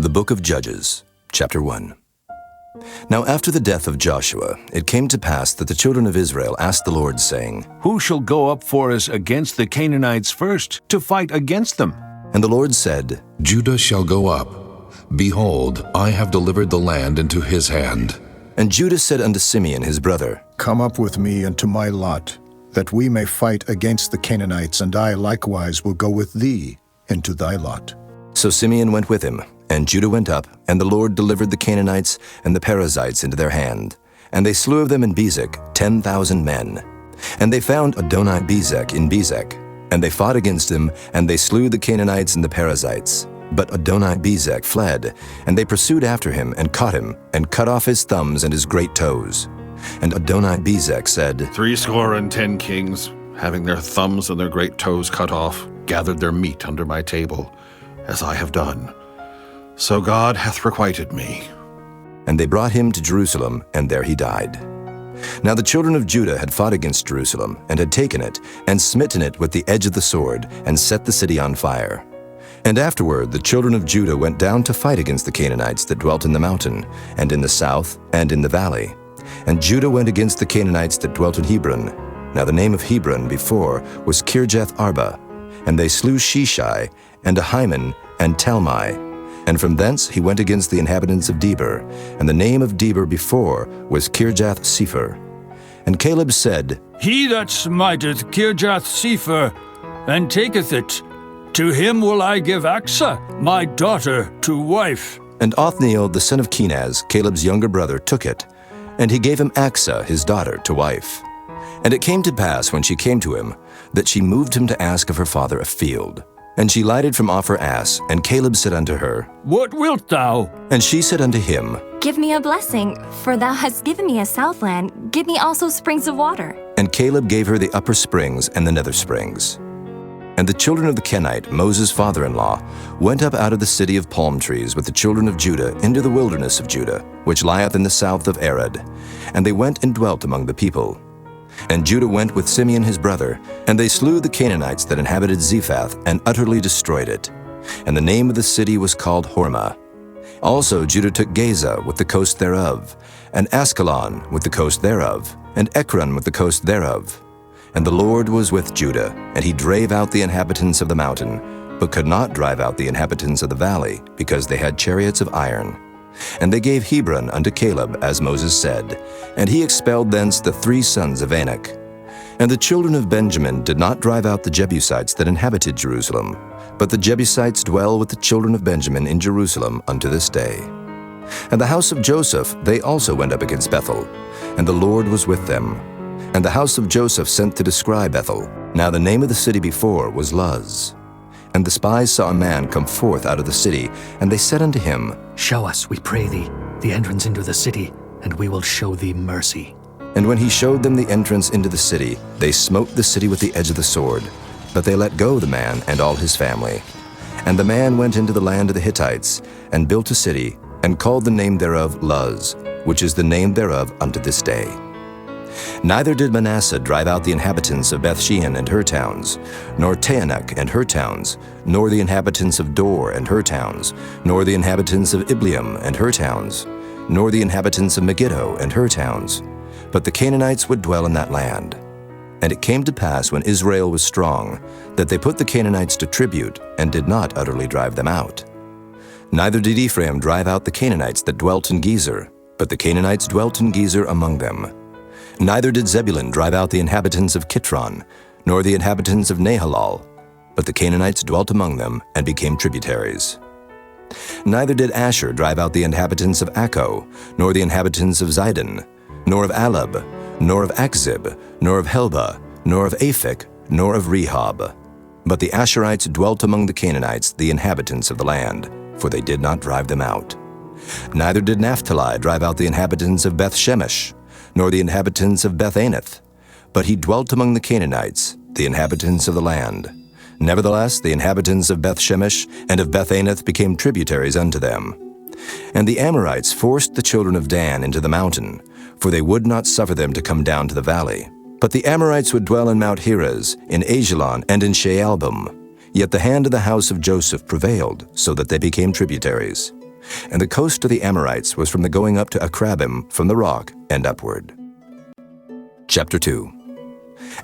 The Book of Judges, Chapter 1. Now after the death of Joshua, it came to pass that the children of Israel asked the Lord, saying, Who shall go up for us against the Canaanites first, to fight against them? And the Lord said, Judah shall go up. Behold, I have delivered the land into his hand. And Judah said unto Simeon his brother, Come up with me into my lot, that we may fight against the Canaanites, and I likewise will go with thee into thy lot. So Simeon went with him, and Judah went up, and the Lord delivered the Canaanites and the Perizzites into their hand. And they slew of them in Bezek 10,000 men. And they found Adoni-Bezek in Bezek. And they fought against him, and they slew the Canaanites and the Perizzites. But Adoni-Bezek fled, and they pursued after him, and caught him, and cut off his thumbs and his great toes. And Adoni-Bezek said, 70 kings, having their thumbs and their great toes cut off, gathered their meat under my table, as I have done. So God hath requited me. And they brought him to Jerusalem, and there he died. Now the children of Judah had fought against Jerusalem, and had taken it, and smitten it with the edge of the sword, and set the city on fire. And afterward the children of Judah went down to fight against the Canaanites that dwelt in the mountain, and in the south, and in the valley. And Judah went against the Canaanites that dwelt in Hebron. Now the name of Hebron before was Kirjath Arba. And they slew Sheshai, and Ahiman, and Talmai. And from thence he went against the inhabitants of Debir, and the name of Debir before was Kirjath Sepher. And Caleb said, He that smiteth Kirjath Sepher, and taketh it, to him will I give Achsah, my daughter, to wife. And Othniel the son of Kenaz, Caleb's younger brother, took it, and he gave him Achsah his daughter to wife. And it came to pass, when she came to him, that she moved him to ask of her father a field. And she lighted from off her ass, and Caleb said unto her, What wilt thou? And she said unto him, Give me a blessing, for thou hast given me a southland. Give me also springs of water. And Caleb gave her the upper springs and the nether springs. And the children of the Kenite, Moses' father-in-law, went up out of the city of palm trees with the children of Judah into the wilderness of Judah, which lieth in the south of Arad. And they went and dwelt among the people. And Judah went with Simeon his brother, and they slew the Canaanites that inhabited Zephath, and utterly destroyed it. And the name of the city was called Hormah. Also Judah took Gaza with the coast thereof, and Askelon with the coast thereof, and Ekron with the coast thereof. And the Lord was with Judah, and he drave out the inhabitants of the mountain, but could not drive out the inhabitants of the valley, because they had chariots of iron. And they gave Hebron unto Caleb, as Moses said, and he expelled thence the 3 sons of Anak. And the children of Benjamin did not drive out the Jebusites that inhabited Jerusalem, but the Jebusites dwell with the children of Benjamin in Jerusalem unto this day. And the house of Joseph, they also went up against Bethel, and the Lord was with them. And the house of Joseph sent to descry Bethel. Now the name of the city before was Luz. And the spies saw a man come forth out of the city, and they said unto him, Show us, we pray thee, the entrance into the city, and we will show thee mercy. And when he showed them the entrance into the city, they smote the city with the edge of the sword. But they let go the man and all his family. And the man went into the land of the Hittites, and built a city, and called the name thereof Luz, which is the name thereof unto this day. Neither did Manasseh drive out the inhabitants of Bethshean and her towns, nor Taanach and her towns, nor the inhabitants of Dor and her towns, nor the inhabitants of Ibleam and her towns, nor the inhabitants of Megiddo and her towns. But the Canaanites would dwell in that land. And it came to pass, when Israel was strong, that they put the Canaanites to tribute, and did not utterly drive them out. Neither did Ephraim drive out the Canaanites that dwelt in Gezer, but the Canaanites dwelt in Gezer among them. Neither did Zebulun drive out the inhabitants of Kitron, nor the inhabitants of Nahalal, but the Canaanites dwelt among them, and became tributaries. Neither did Asher drive out the inhabitants of Akko, nor the inhabitants of Zidon, nor of Alab, nor of Akzib, nor of Helba, nor of Aphik, nor of Rehob. But the Asherites dwelt among the Canaanites, the inhabitants of the land, for they did not drive them out. Neither did Naphtali drive out the inhabitants of Beth-Shemesh, nor the inhabitants of Beth-Anath, but he dwelt among the Canaanites, the inhabitants of the land. Nevertheless, the inhabitants of Beth-Shemesh and of Beth-Anath became tributaries unto them. And the Amorites forced the children of Dan into the mountain, for they would not suffer them to come down to the valley. But the Amorites would dwell in Mount Heres, in Ajalon, and in Shaalbim. Yet the hand of the house of Joseph prevailed, so that they became tributaries. And the coast of the Amorites was from the going up to Akrabim from the rock and upward. Chapter 2.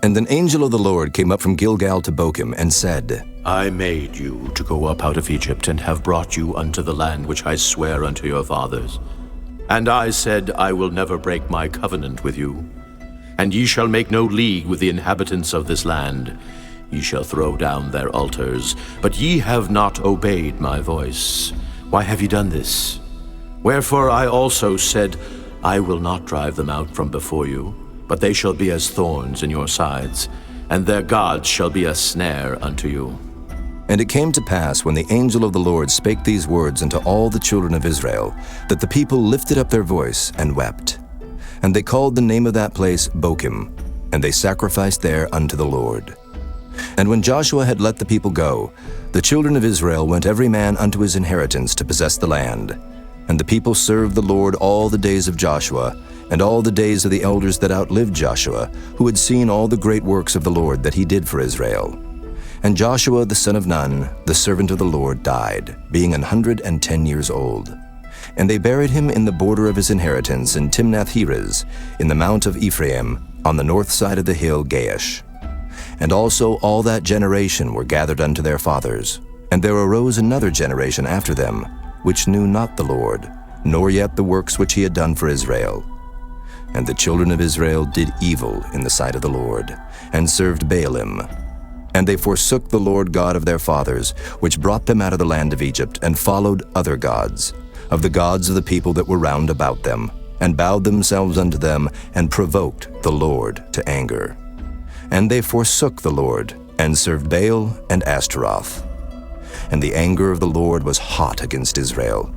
And an angel of the Lord came up from Gilgal to Bochim and said, I made you to go up out of Egypt, and have brought you unto the land which I swear unto your fathers. And I said, I will never break my covenant with you. And ye shall make no league with the inhabitants of this land. Ye shall throw down their altars, but ye have not obeyed my voice. Why have ye done this? Wherefore I also said, I will not drive them out from before you, but they shall be as thorns in your sides, and their gods shall be a snare unto you. And it came to pass, when the angel of the Lord spake these words unto all the children of Israel, that the people lifted up their voice and wept. And they called the name of that place Bochim, and they sacrificed there unto the Lord. And when Joshua had let the people go, the children of Israel went every man unto his inheritance to possess the land. And the people served the Lord all the days of Joshua, and all the days of the elders that outlived Joshua, who had seen all the great works of the Lord that he did for Israel. And Joshua the son of Nun, the servant of the Lord, died, being 110 years old. And they buried him in the border of his inheritance in Timnath-Heres, in the mount of Ephraim, on the north side of the hill Gaash. And also all that generation were gathered unto their fathers. And there arose another generation after them, which knew not the Lord, nor yet the works which he had done for Israel. And the children of Israel did evil in the sight of the Lord, and served Baalim. And they forsook the Lord God of their fathers, which brought them out of the land of Egypt, and followed other gods, of the gods of the people that were round about them, and bowed themselves unto them, and provoked the Lord to anger. And they forsook the Lord, and served Baal and Ashtaroth. And the anger of the Lord was hot against Israel.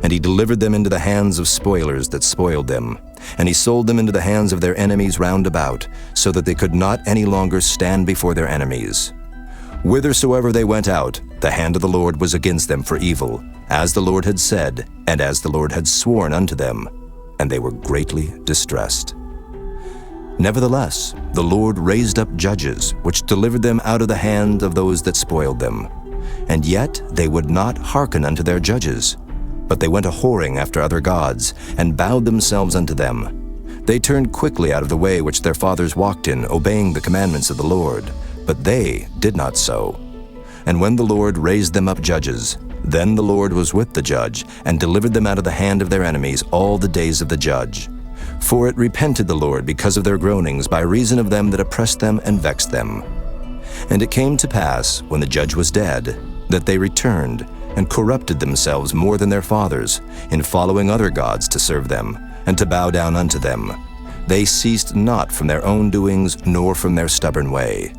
And he delivered them into the hands of spoilers that spoiled them. And he sold them into the hands of their enemies round about, so that they could not any longer stand before their enemies. Whithersoever they went out, the hand of the Lord was against them for evil, as the Lord had said, and as the Lord had sworn unto them. And they were greatly distressed. Nevertheless, the Lord raised up judges, which delivered them out of the hand of those that spoiled them. And yet they would not hearken unto their judges, but they went a-whoring after other gods, and bowed themselves unto them. They turned quickly out of the way which their fathers walked in, obeying the commandments of the Lord, but they did not so. And when the Lord raised them up judges, then the Lord was with the judge, and delivered them out of the hand of their enemies all the days of the judge. For it repented the Lord because of their groanings, by reason of them that oppressed them and vexed them. And it came to pass, when the judge was dead, that they returned, and corrupted themselves more than their fathers, in following other gods to serve them, and to bow down unto them. They ceased not from their own doings, nor from their stubborn way.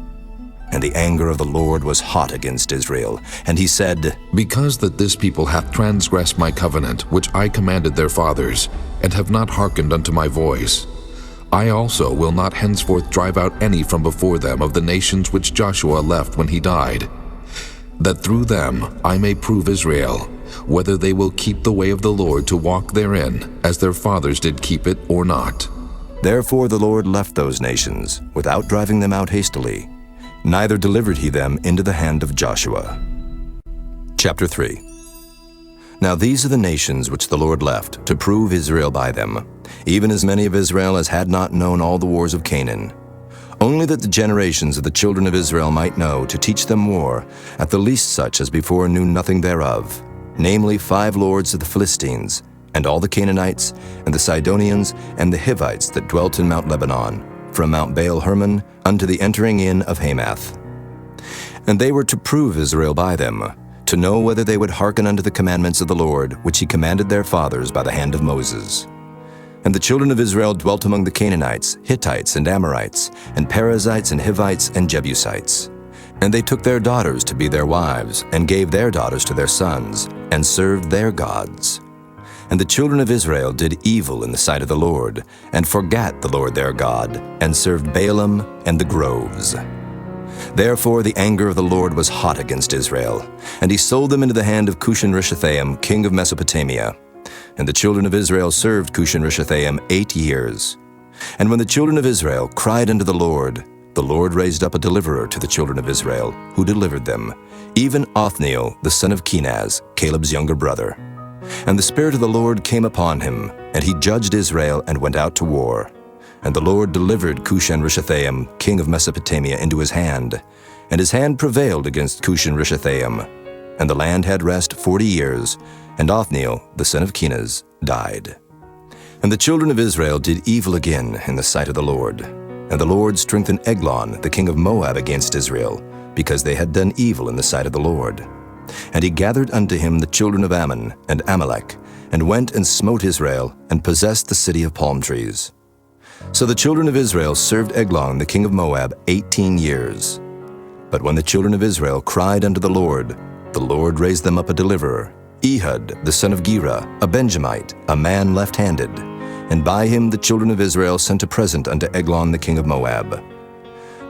And the anger of the Lord was hot against Israel. And he said, Because that this people hath transgressed my covenant, which I commanded their fathers, and have not hearkened unto my voice, I also will not henceforth drive out any from before them of the nations which Joshua left when he died, that through them I may prove Israel, whether they will keep the way of the Lord to walk therein, as their fathers did keep it, or not. Therefore the Lord left those nations, without driving them out hastily, neither delivered he them into the hand of Joshua. Chapter 3. Now these are the nations which the Lord left, to prove Israel by them, even as many of Israel as had not known all the wars of Canaan. Only that the generations of the children of Israel might know, to teach them war, at the least such as before knew nothing thereof, namely 5 lords of the Philistines, and all the Canaanites, and the Sidonians, and the Hivites that dwelt in Mount Lebanon, from Mount Baal-Hermon unto the entering in of Hamath. And they were to prove Israel by them, to know whether they would hearken unto the commandments of the Lord, which he commanded their fathers by the hand of Moses. And the children of Israel dwelt among the Canaanites, Hittites, and Amorites, and Perizzites, and Hivites, and Jebusites. And they took their daughters to be their wives, and gave their daughters to their sons, and served their gods. And the children of Israel did evil in the sight of the Lord, and forgat the Lord their God, and served Baalim and the groves. Therefore the anger of the Lord was hot against Israel, and he sold them into the hand of Cushan-Rishathaim, king of Mesopotamia. And the children of Israel served Cushan-Rishathaim 8 years. And when the children of Israel cried unto the Lord raised up a deliverer to the children of Israel, who delivered them, even Othniel the son of Kenaz, Caleb's younger brother. And the Spirit of the Lord came upon him, and he judged Israel and went out to war. And the Lord delivered Cushan-Rishathaim, king of Mesopotamia, into his hand, and his hand prevailed against Cushan-Rishathaim. And the land had rest 40 years, and Othniel, the son of Kenaz, died. And the children of Israel did evil again in the sight of the Lord. And the Lord strengthened Eglon, the king of Moab, against Israel, because they had done evil in the sight of the Lord. And he gathered unto him the children of Ammon and Amalek, and went and smote Israel, and possessed the city of palm trees. So the children of Israel served Eglon, the king of Moab, 18 years. But when the children of Israel cried unto the Lord raised them up a deliverer, Ehud, the son of Gera, a Benjamite, a man left-handed. And by him the children of Israel sent a present unto Eglon, the king of Moab.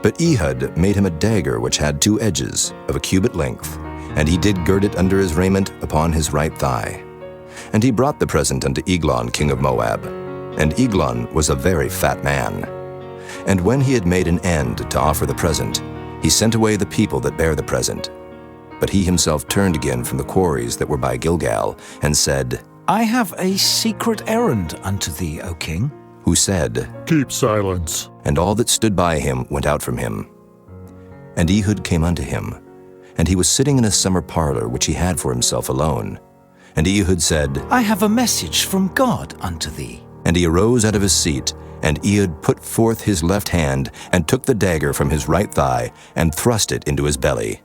But Ehud made him a dagger which had 2 edges, of a cubit length, and he did gird it under his raiment upon his right thigh. And he brought the present unto Eglon, king of Moab. And Eglon was a very fat man. And when he had made an end to offer the present, he sent away the people that bare the present. But he himself turned again from the quarries that were by Gilgal, and said, I have a secret errand unto thee, O king. Who said, Keep silence. And all that stood by him went out from him. And Ehud came unto him, and he was sitting in a summer parlor which he had for himself alone. And Ehud said, I have a message from God unto thee. And he arose out of his seat, and Ehud put forth his left hand, and took the dagger from his right thigh, and thrust it into his belly.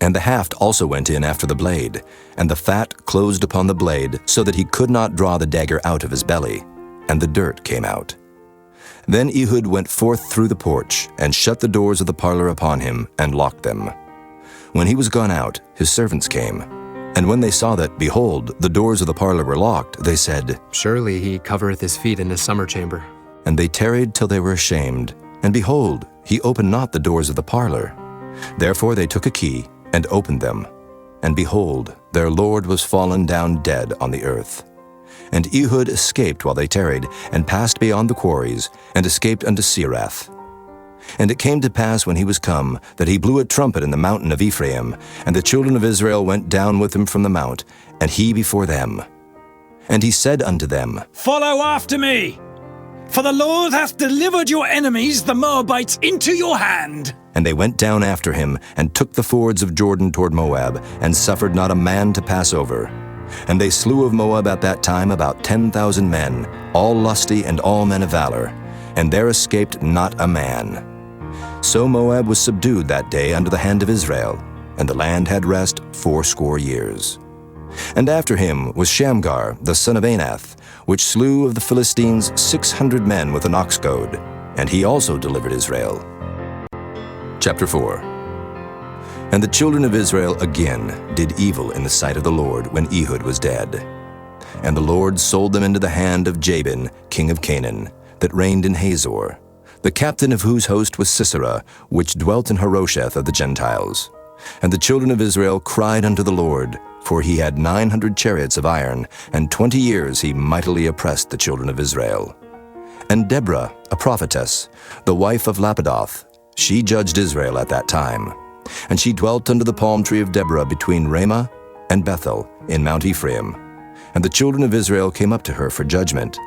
And the haft also went in after the blade, and the fat closed upon the blade, so that he could not draw the dagger out of his belly, and the dirt came out. Then Ehud went forth through the porch, and shut the doors of the parlor upon him, and locked them. When he was gone out, his servants came. And when they saw that, behold, the doors of the parlor were locked, they said, Surely he covereth his feet in his summer chamber. And they tarried till they were ashamed. And behold, he opened not the doors of the parlor. Therefore they took a key, and opened them. And behold, their lord was fallen down dead on the earth. And Ehud escaped while they tarried, and passed beyond the quarries, and escaped unto Serath. And it came to pass when he was come, that he blew a trumpet in the mountain of Ephraim, and the children of Israel went down with him from the mount, and he before them. And he said unto them, Follow after me, for the Lord hath delivered your enemies, the Moabites, into your hand. And they went down after him, and took the fords of Jordan toward Moab, and suffered not a man to pass over. And they slew of Moab at that time about 10,000 men, all lusty and all men of valor, and there escaped not a man. So Moab was subdued that day under the hand of Israel, and the land had rest 80 years. And after him was Shamgar, the son of Anath, which slew of the Philistines 600 men with an ox goad, and he also delivered Israel. Chapter 4. And the children of Israel again did evil in the sight of the Lord when Ehud was dead. And the Lord sold them into the hand of Jabin, king of Canaan, that reigned in Hazor, the captain of whose host was Sisera, which dwelt in Harosheth of the Gentiles. And the children of Israel cried unto the Lord, for he had 900 chariots of iron, and 20 years he mightily oppressed the children of Israel. And Deborah, a prophetess, the wife of Lapidoth, she judged Israel at that time. And she dwelt under the palm tree of Deborah between Ramah and Bethel in Mount Ephraim. And the children of Israel came up to her for judgment.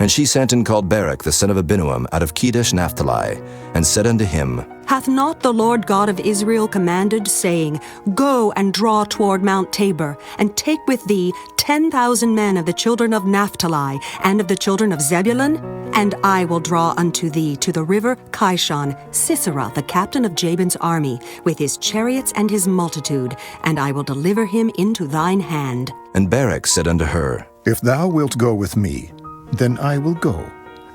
And she sent and called Barak the son of Abinuam out of Kedesh Naphtali, and said unto him, Hath not the Lord God of Israel commanded, saying, Go and draw toward Mount Tabor, and take with thee 10,000 men of the children of Naphtali, and of the children of Zebulun? And I will draw unto thee to the river Kishon Sisera, the captain of Jabin's army, with his chariots and his multitude, and I will deliver him into thine hand. And Barak said unto her, If thou wilt go with me, then I will go.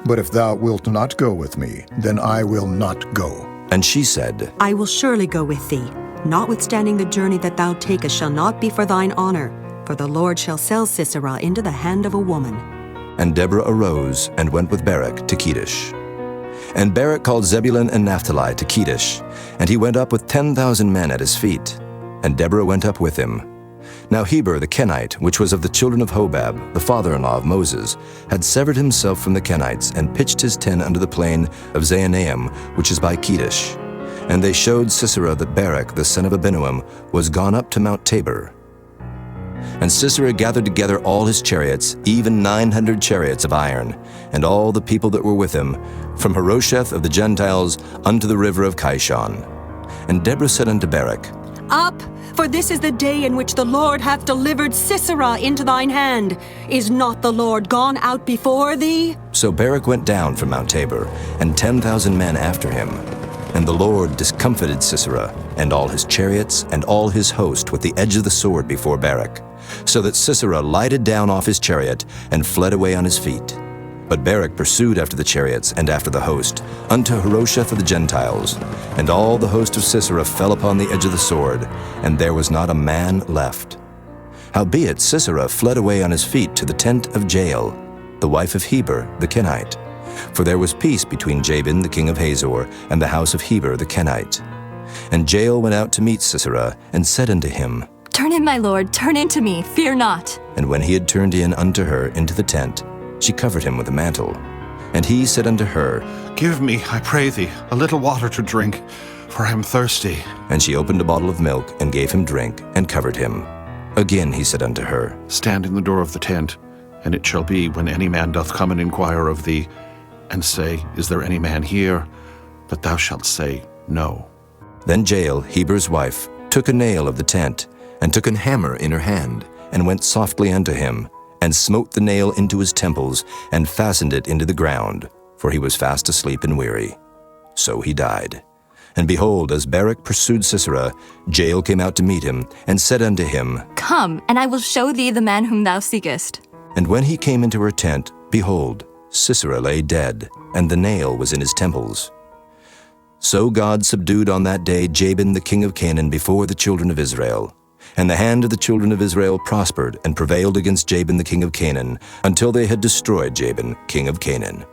But if thou wilt not go with me, then I will not go. And she said, I will surely go with thee. Notwithstanding the journey that thou takest shall not be for thine honor, for the Lord shall sell Sisera into the hand of a woman. And Deborah arose and went with Barak to Kedesh. And Barak called Zebulun and Naphtali to Kedesh, and he went up with 10,000 men at his feet. And Deborah went up with him. Now Heber the Kenite, which was of the children of Hobab, the father-in-law of Moses, had severed himself from the Kenites, and pitched his tent under the plain of Zaanaim, which is by Kedesh. And they showed Sisera that Barak the son of Abinuam was gone up to Mount Tabor. And Sisera gathered together all his chariots, even 900 chariots of iron, and all the people that were with him, from Harosheth of the Gentiles unto the river of Kishon. And Deborah said unto Barak, Up, for this is the day in which the Lord hath delivered Sisera into thine hand. Is not the Lord gone out before thee? So Barak went down from Mount Tabor, and 10,000 men after him. And the Lord discomfited Sisera, and all his chariots, and all his host with the edge of the sword before Barak, so that Sisera lighted down off his chariot, and fled away on his feet. But Barak pursued after the chariots, and after the host, unto Harosheth of the Gentiles. And all the host of Sisera fell upon the edge of the sword, and there was not a man left. Howbeit Sisera fled away on his feet to the tent of Jael, the wife of Heber the Kenite. For there was peace between Jabin the king of Hazor, and the house of Heber the Kenite. And Jael went out to meet Sisera, and said unto him, Turn in, my lord, turn in to me, fear not. And when he had turned in unto her into the tent, she covered him with a mantle. And he said unto her, Give me, I pray thee, a little water to drink, for I am thirsty. And she opened a bottle of milk, and gave him drink, and covered him. Again he said unto her, Stand in the door of the tent, and it shall be, when any man doth come and inquire of thee, and say, Is there any man here? That thou shalt say, No. Then Jael, Heber's wife, took a nail of the tent, and took an hammer in her hand, and went softly unto him, and smote the nail into his temples, and fastened it into the ground, for he was fast asleep and weary. So he died. And behold, as Barak pursued Sisera, Jael came out to meet him, and said unto him, Come, and I will show thee the man whom thou seekest. And when he came into her tent, behold, Sisera lay dead, and the nail was in his temples. So God subdued on that day Jabin the king of Canaan before the children of Israel. And the hand of the children of Israel prospered and prevailed against Jabin the king of Canaan, until they had destroyed Jabin king of Canaan.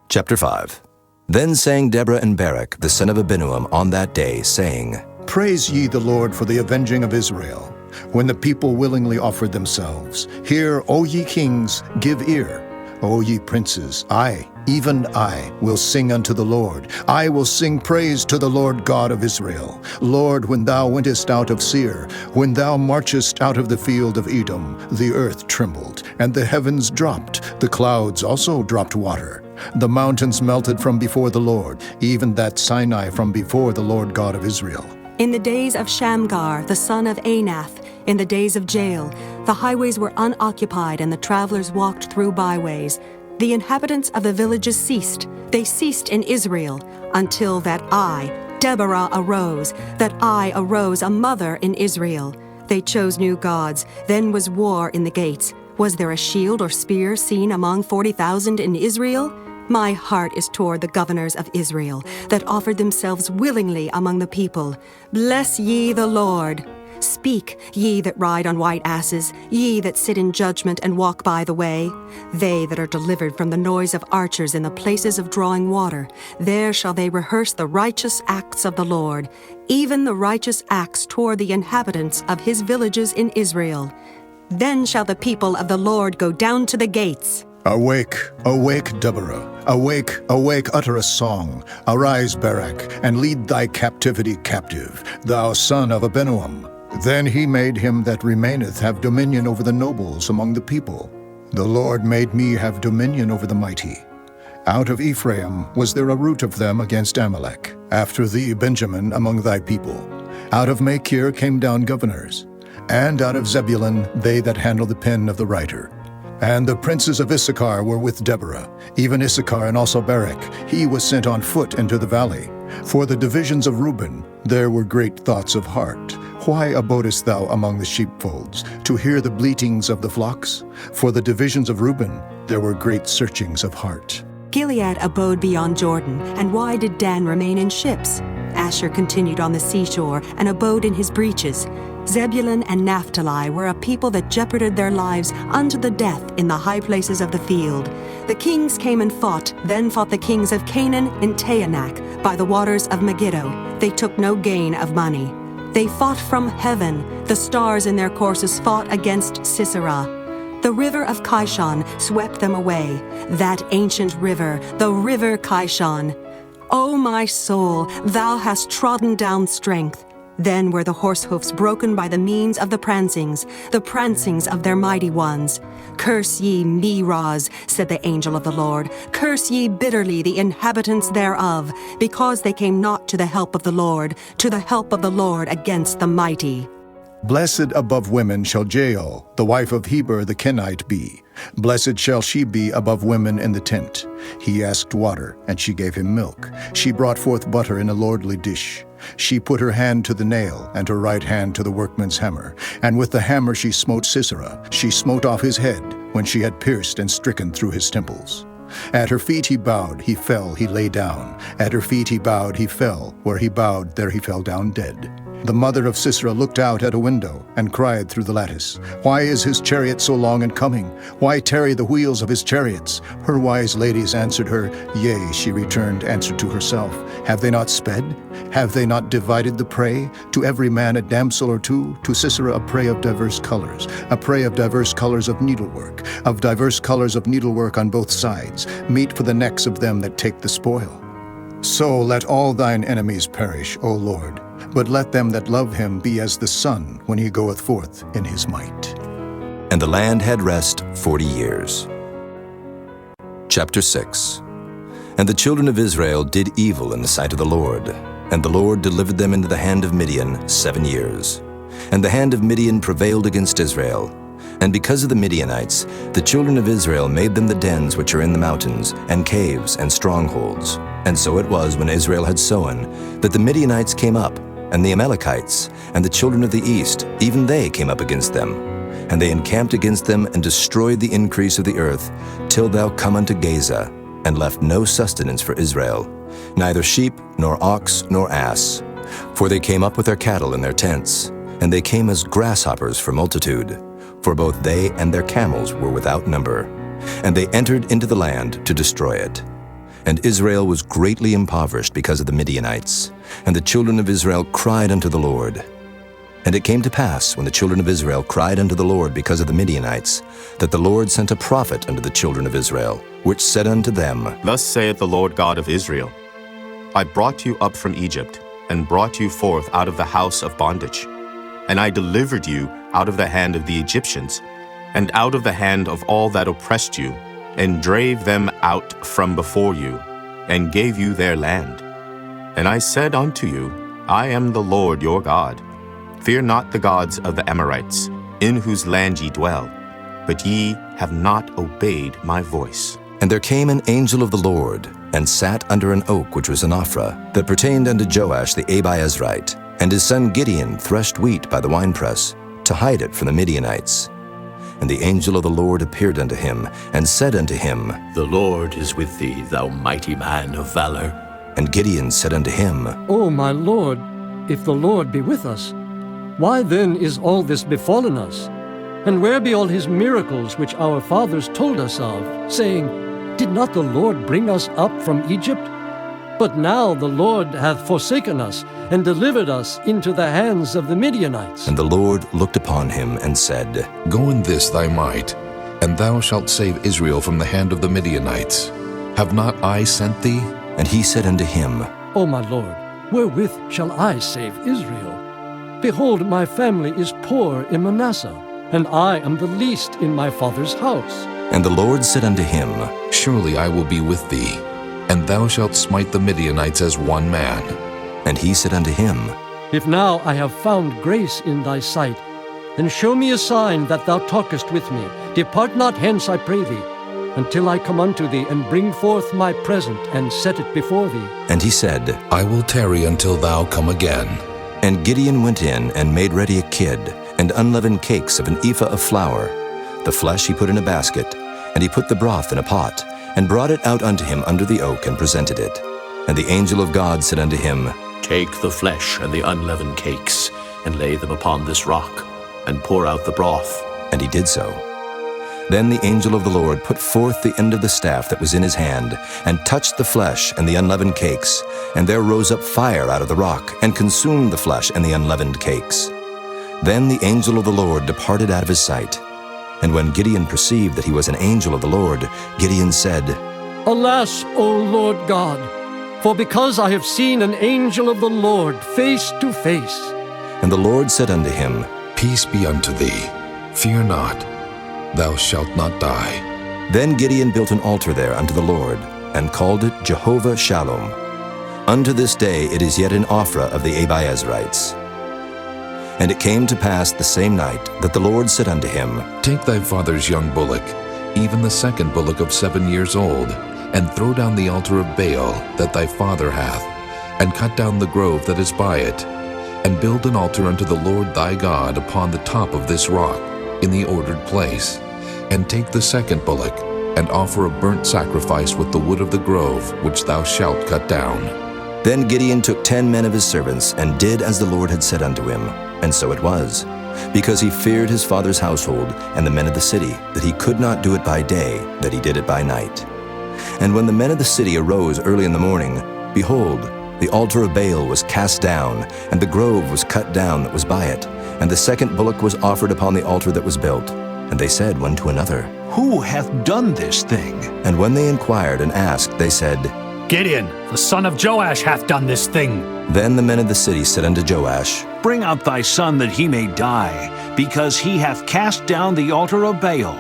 Chapter 5. Then sang Deborah and Barak the son of Abinoam on that day, saying, Praise ye the Lord for the avenging of Israel, when the people willingly offered themselves. Hear, O ye kings, give ear. O ye princes, I, even I, will sing unto the Lord. I will sing praise to the Lord God of Israel. Lord, when thou wentest out of Seir, when thou marchest out of the field of Edom, the earth trembled, and the heavens dropped. The clouds also dropped water. The mountains melted from before the Lord, even that Sinai from before the Lord God of Israel. In the days of Shamgar, the son of Anath, in the days of Jael, the highways were unoccupied and the travelers walked through byways. The inhabitants of the villages ceased. They ceased in Israel, until that I, Deborah, arose, a mother in Israel. They chose new gods. Then was war in the gates. Was there a shield or spear seen among 40,000 in Israel? My heart is toward the governors of Israel, that offered themselves willingly among the people. Bless ye the Lord. Speak, ye that ride on white asses, ye that sit in judgment and walk by the way. They that are delivered from the noise of archers in the places of drawing water, there shall they rehearse the righteous acts of the Lord, even the righteous acts toward the inhabitants of his villages in Israel. Then shall the people of the Lord go down to the gates. Awake, awake, Deborah. Awake, awake, utter a song. Arise, Barak, and lead thy captivity captive, thou son of Abinoam. Then he made him that remaineth have dominion over the nobles among the people. The Lord made me have dominion over the mighty. Out of Ephraim was there a root of them against Amalek. After thee, Benjamin, among thy people. Out of Machir came down governors. And out of Zebulun they that handle the pen of the writer. And the princes of Issachar were with Deborah, even Issachar and also Barak. He was sent on foot into the valley. For the divisions of Reuben there were great thoughts of heart. Why abodest thou among the sheepfolds, to hear the bleatings of the flocks? For the divisions of Reuben there were great searchings of heart. Gilead abode beyond Jordan, and why did Dan remain in ships? Asher continued on the seashore, and abode in his breaches. Zebulun and Naphtali were a people that jeoparded their lives unto the death in the high places of the field. The kings came and fought, then fought the kings of Canaan in Taanach, by the waters of Megiddo. They took no gain of money. They fought from heaven. The stars in their courses fought against Sisera. The river of Kishon swept them away, that ancient river, the river Kishon. O my soul, thou hast trodden down strength. Then were the horse hoofs broken by the means of the prancings of their mighty ones. Curse ye Meroz, said the angel of the Lord. Curse ye bitterly the inhabitants thereof, because they came not to the help of the Lord against the mighty. Blessed above women shall Jael, the wife of Heber the Kenite, be. Blessed shall she be above women in the tent. He asked water, and she gave him milk. She brought forth butter in a lordly dish. She put her hand to the nail, and her right hand to the workman's hammer. And with the hammer she smote Sisera. She smote off his head, when she had pierced and stricken through his temples. At her feet he bowed, he fell, he lay down. At her feet he bowed, he fell. Where he bowed, there he fell down dead. The mother of Sisera looked out at a window and cried through the lattice, Why is his chariot so long in coming? Why tarry the wheels of his chariots? Her wise ladies answered her, Yea, she returned, answered to herself, Have they not sped? Have they not divided the prey? To every man a damsel or two, to Sisera a prey of diverse colors, a prey of diverse colors of needlework on both sides, meat for the necks of them that take the spoil. So let all thine enemies perish, O Lord, but let them that love him be as the sun when he goeth forth in his might. And the land had rest 40 years. Chapter 6. And the children of Israel did evil in the sight of the Lord, and the Lord delivered them into the hand of Midian 7 years. And the hand of Midian prevailed against Israel. And because of the Midianites, the children of Israel made them the dens which are in the mountains, and caves, and strongholds. And so it was when Israel had sown, that the Midianites came up, and the Amalekites, and the children of the east, even they came up against them. And they encamped against them, and destroyed the increase of the earth, till thou come unto Gaza, and left no sustenance for Israel, neither sheep, nor ox, nor ass. For they came up with their cattle in their tents, and they came as grasshoppers for multitude. For both they and their camels were without number. And they entered into the land to destroy it. And Israel was greatly impoverished because of the Midianites. And the children of Israel cried unto the Lord. And it came to pass, when the children of Israel cried unto the Lord because of the Midianites, that the Lord sent a prophet unto the children of Israel, which said unto them, Thus saith the Lord God of Israel, I brought you up from Egypt, and brought you forth out of the house of bondage. And I delivered you out of the hand of the Egyptians, and out of the hand of all that oppressed you, and drave them out from before you, and gave you their land. And I said unto you, I am the Lord your God. Fear not the gods of the Amorites, in whose land ye dwell, but ye have not obeyed my voice. And there came an angel of the Lord, and sat under an oak which was in Ophrah, that pertained unto Joash the Abiezrite. And his son Gideon threshed wheat by the winepress, to hide it from the Midianites. And the angel of the Lord appeared unto him, and said unto him, The Lord is with thee, thou mighty man of valor. And Gideon said unto him, O my Lord, if the Lord be with us, why then is all this befallen us? And where be all his miracles which our fathers told us of, saying, Did not the Lord bring us up from Egypt? But now the Lord hath forsaken us, and delivered us into the hands of the Midianites. And the Lord looked upon him, and said, Go in this thy might, and thou shalt save Israel from the hand of the Midianites. Have not I sent thee? And he said unto him, O my Lord, wherewith shall I save Israel? Behold, my family is poor in Manasseh, and I am the least in my father's house. And the Lord said unto him, Surely I will be with thee, and thou shalt smite the Midianites as one man. And he said unto him, If now I have found grace in thy sight, then show me a sign that thou talkest with me. Depart not hence, I pray thee, until I come unto thee, and bring forth my present, and set it before thee. And he said, I will tarry until thou come again. And Gideon went in, and made ready a kid, and unleavened cakes of an ephah of flour. The flesh he put in a basket, and he put the broth in a pot, and brought it out unto him under the oak, and presented it. And the angel of God said unto him, Take the flesh and the unleavened cakes, and lay them upon this rock, and pour out the broth. And he did so. Then the angel of the Lord put forth the end of the staff that was in his hand, and touched the flesh and the unleavened cakes, and there rose up fire out of the rock, and consumed the flesh and the unleavened cakes. Then the angel of the Lord departed out of his sight. And when Gideon perceived that he was an angel of the Lord, Gideon said, Alas, O Lord God, for because I have seen an angel of the Lord face to face, And the Lord said unto him, Peace be unto thee. Fear not. Thou shalt not die. Then Gideon built an altar there unto the Lord, and called it Jehovah Shalom. Unto this day it is yet in Ophrah of the Abiezrites. And it came to pass the same night that the Lord said unto him, Take thy father's young bullock, even the second bullock of 7 years old, and throw down the altar of Baal that thy father hath, and cut down the grove that is by it, and build an altar unto the Lord thy God upon the top of this rock, in the ordered place. And take the second bullock, and offer a burnt sacrifice with the wood of the grove which thou shalt cut down. Then Gideon took 10 men of his servants, and did as the Lord had said unto him. And so it was, because he feared his father's household and the men of the city, that he could not do it by day, that he did it by night. And when the men of the city arose early in the morning, behold, the altar of Baal was cast down, and the grove was cut down that was by it, and the second bullock was offered upon the altar that was built. And they said one to another, Who hath done this thing? And when they inquired and asked, they said, Gideon, the son of Joash, hath done this thing. Then the men of the city said unto Joash, Bring out thy son that he may die, because he hath cast down the altar of Baal,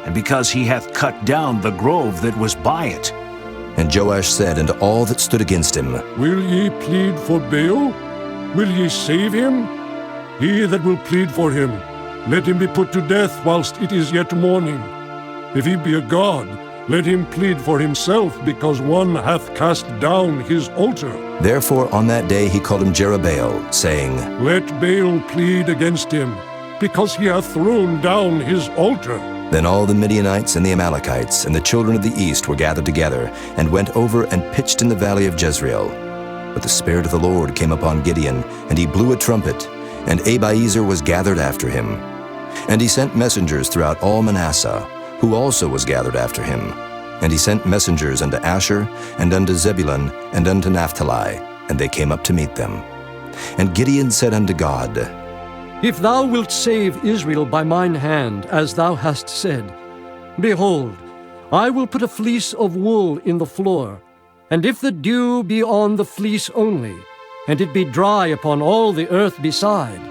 and because he hath cut down the grove that was by it. And Joash said unto all that stood against him, Will ye plead for Baal? Will ye save him? He that will plead for him, let him be put to death whilst it is yet morning. If he be a god, let him plead for himself, because one hath cast down his altar. Therefore on that day he called him Jerubbaal, saying, Let Baal plead against him, because he hath thrown down his altar. Then all the Midianites and the Amalekites and the children of the east were gathered together, and went over and pitched in the valley of Jezreel. But the Spirit of the Lord came upon Gideon, and he blew a trumpet, and Abiezer was gathered after him. And he sent messengers throughout all Manasseh, who also was gathered after him. And he sent messengers unto Asher, and unto Zebulun, and unto Naphtali, and they came up to meet them. And Gideon said unto God, If thou wilt save Israel by mine hand, as thou hast said, behold, I will put a fleece of wool in the floor, and if the dew be on the fleece only, and it be dry upon all the earth beside,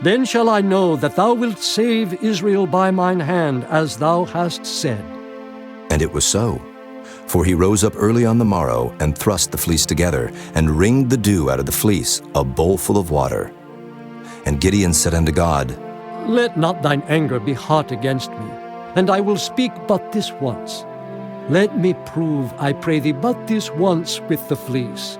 then shall I know that thou wilt save Israel by mine hand, as thou hast said. And it was so. For he rose up early on the morrow, and thrust the fleece together, and wringed the dew out of the fleece, a bowl full of water. And Gideon said unto God, Let not thine anger be hot against me, and I will speak but this once. Let me prove, I pray thee, but this once with the fleece.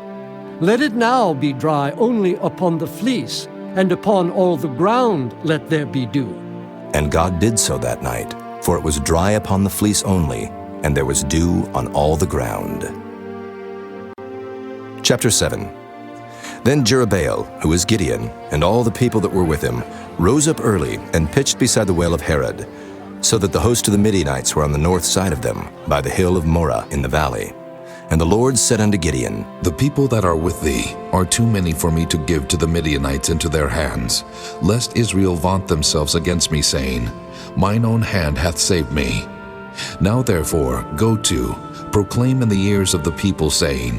Let it now be dry only upon the fleece, and upon all the ground let there be dew. And God did so that night, for it was dry upon the fleece only, and there was dew on all the ground. Chapter 7. Then Jerubbaal, who is Gideon, and all the people that were with him, rose up early, and pitched beside the well of Harod, so that the host of the Midianites were on the north side of them, by the hill of Moreh in the valley. And the Lord said unto Gideon, The people that are with thee are too many for me to give to the Midianites into their hands, lest Israel vaunt themselves against me, saying, Mine own hand hath saved me. Now therefore go to, proclaim in the ears of the people, saying,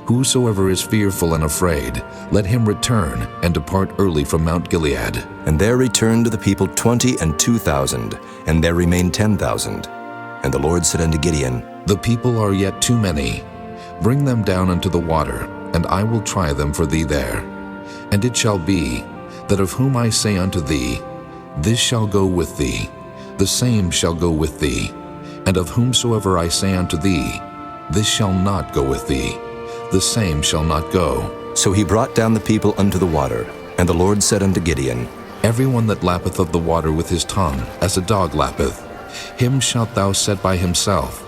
Whosoever is fearful and afraid, let him return and depart early from Mount Gilead. And there returned to the people 22,000, and there remained 10,000. And the Lord said unto Gideon, The people are yet too many. Bring them down unto the water, and I will try them for thee there. And it shall be, that of whom I say unto thee, This shall go with thee, the same shall go with thee. And of whomsoever I say unto thee, This shall not go with thee, the same shall not go. So he brought down the people unto the water. And the Lord said unto Gideon, Everyone that lappeth of the water with his tongue, as a dog lappeth, him shalt thou set by himself.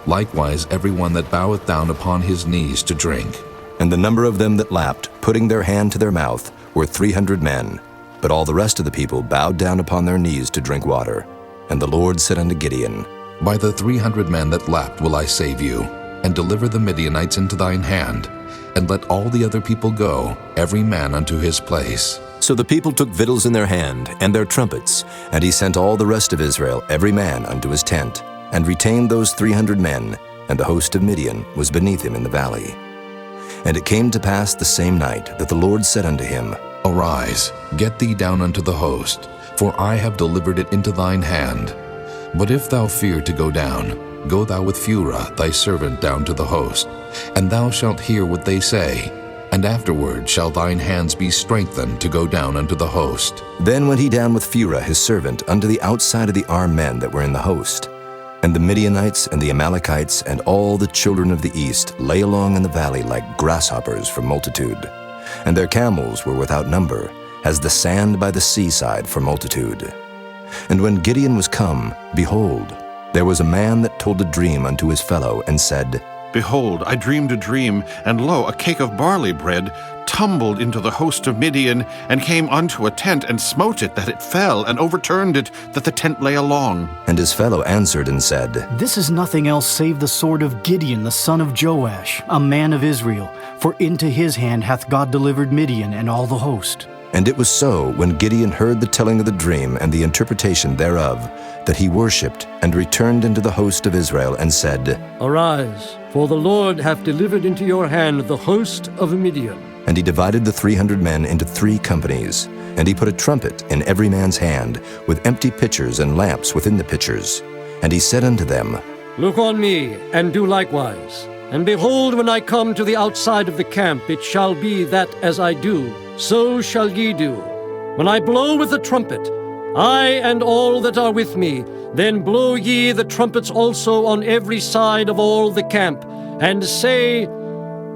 Likewise everyone that boweth down upon his knees to drink. And the number of them that lapped, putting their hand to their mouth, were 300 men. But all the rest of the people bowed down upon their knees to drink water. And the Lord said unto Gideon, By the 300 men that lapped will I save you, and deliver the Midianites into thine hand, and let all the other people go, every man unto his place. So the people took victuals in their hand, and their trumpets, and he sent all the rest of Israel, every man unto his tent, and retained those 300 men, and the host of Midian was beneath him in the valley. And it came to pass the same night that the Lord said unto him, Arise, get thee down unto the host, for I have delivered it into thine hand. But if thou fear to go down, go thou with Phurah thy servant down to the host, and thou shalt hear what they say, and afterward shall thine hands be strengthened to go down unto the host. Then went he down with Phurah his servant unto the outside of the armed men that were in the host. And the Midianites and the Amalekites and all the children of the east lay along in the valley like grasshoppers for multitude. And their camels were without number, as the sand by the seaside for multitude. And when Gideon was come, behold, there was a man that told a dream unto his fellow, and said, Behold, I dreamed a dream, and lo, a cake of barley bread tumbled into the host of Midian, and came unto a tent, and smote it, that it fell, and overturned it, that the tent lay along. And his fellow answered and said, This is nothing else save the sword of Gideon the son of Joash, a man of Israel, for into his hand hath God delivered Midian and all the host. And it was so, when Gideon heard the telling of the dream and the interpretation thereof, that he worshipped, and returned into the host of Israel, and said, Arise, for the Lord hath delivered into your hand the host of Midian. And he divided the 300 men into 3 companies, and he put a trumpet in every man's hand, with empty pitchers and lamps within the pitchers. And he said unto them, Look on me, and do likewise. And behold, when I come to the outside of the camp, it shall be that as I do, so shall ye do. When I blow with the trumpet, I and all that are with me, then blow ye the trumpets also on every side of all the camp, and say,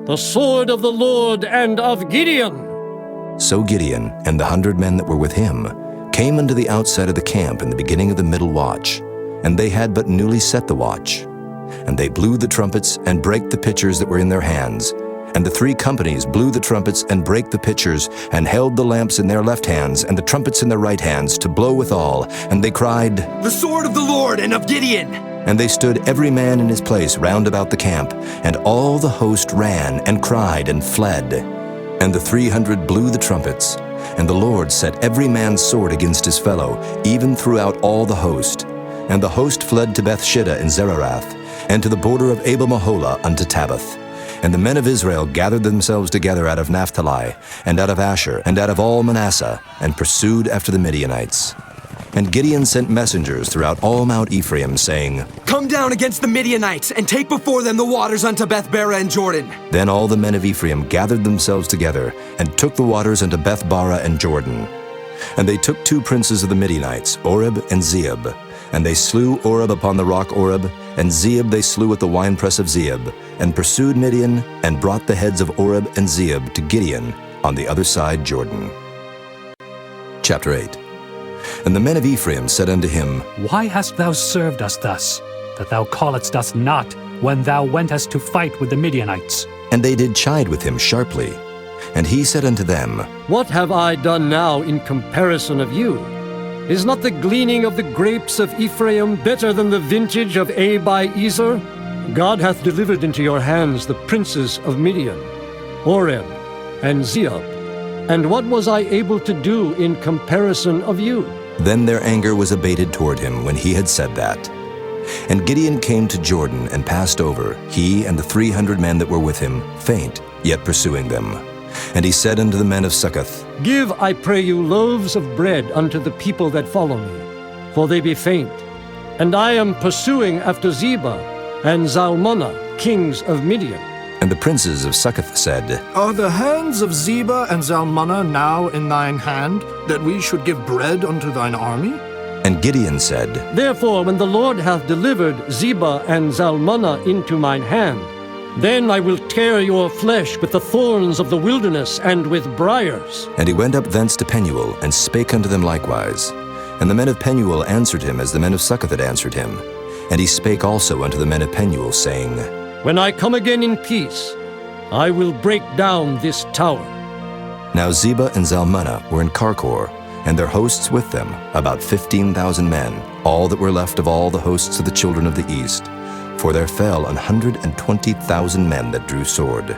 The sword of the Lord and of Gideon. So Gideon and the 100 men that were with him came unto the outside of the camp in the beginning of the middle watch, and they had but newly set the watch. And they blew the trumpets, and brake the pitchers that were in their hands. And the 3 companies blew the trumpets, and brake the pitchers, and held the lamps in their left hands, and the trumpets in their right hands, to blow withal. And they cried, The sword of the Lord and of Gideon! And they stood every man in his place round about the camp, and all the host ran, and cried, and fled. And the 300 blew the trumpets, and the Lord set every man's sword against his fellow, even throughout all the host. And the host fled to Bethshida in Zererath, and to the border of Abel-Meholah unto Tabbath. And the men of Israel gathered themselves together out of Naphtali, and out of Asher, and out of all Manasseh, and pursued after the Midianites. And Gideon sent messengers throughout all Mount Ephraim, saying, Come down against the Midianites, and take before them the waters unto Beth-bara and Jordan. Then all the men of Ephraim gathered themselves together, and took the waters unto Beth-bara and Jordan. And they took 2 princes of the Midianites, Oreb and Zeeb. And they slew Oreb upon the rock Oreb, and Zeeb they slew at the winepress of Zeeb, and pursued Midian, and brought the heads of Oreb and Zeeb to Gideon on the other side Jordan. Chapter 8. And the men of Ephraim said unto him, Why hast thou served us thus, that thou calledst us not, when thou wentest to fight with the Midianites? And they did chide with him sharply. And he said unto them, What have I done now in comparison of you? Is not the gleaning of the grapes of Ephraim better than the vintage of Abiezer? God hath delivered into your hands the princes of Midian, Oreb and Zeeb. And what was I able to do in comparison of you? Then their anger was abated toward him when he had said that. And Gideon came to Jordan and passed over, he and the 300 men that were with him, faint, yet pursuing them. And he said unto the men of Succoth, Give, I pray you, loaves of bread unto the people that follow me, for they be faint. And I am pursuing after Zebah and Zalmunna, kings of Midian. And the princes of Succoth said, Are the hands of Zebah and Zalmunna now in thine hand, that we should give bread unto thine army? And Gideon said, Therefore, when the Lord hath delivered Zebah and Zalmunna into mine hand, then I will tear your flesh with the thorns of the wilderness and with briars. And he went up thence to Penuel, and spake unto them likewise. And the men of Penuel answered him as the men of Succoth had answered him. And he spake also unto the men of Penuel, saying, When I come again in peace, I will break down this tower. Now Zebah and Zalmunna were in Karkor, and their hosts with them, about 15,000 men, all that were left of all the hosts of the children of the east. For there fell 120,000 men that drew sword.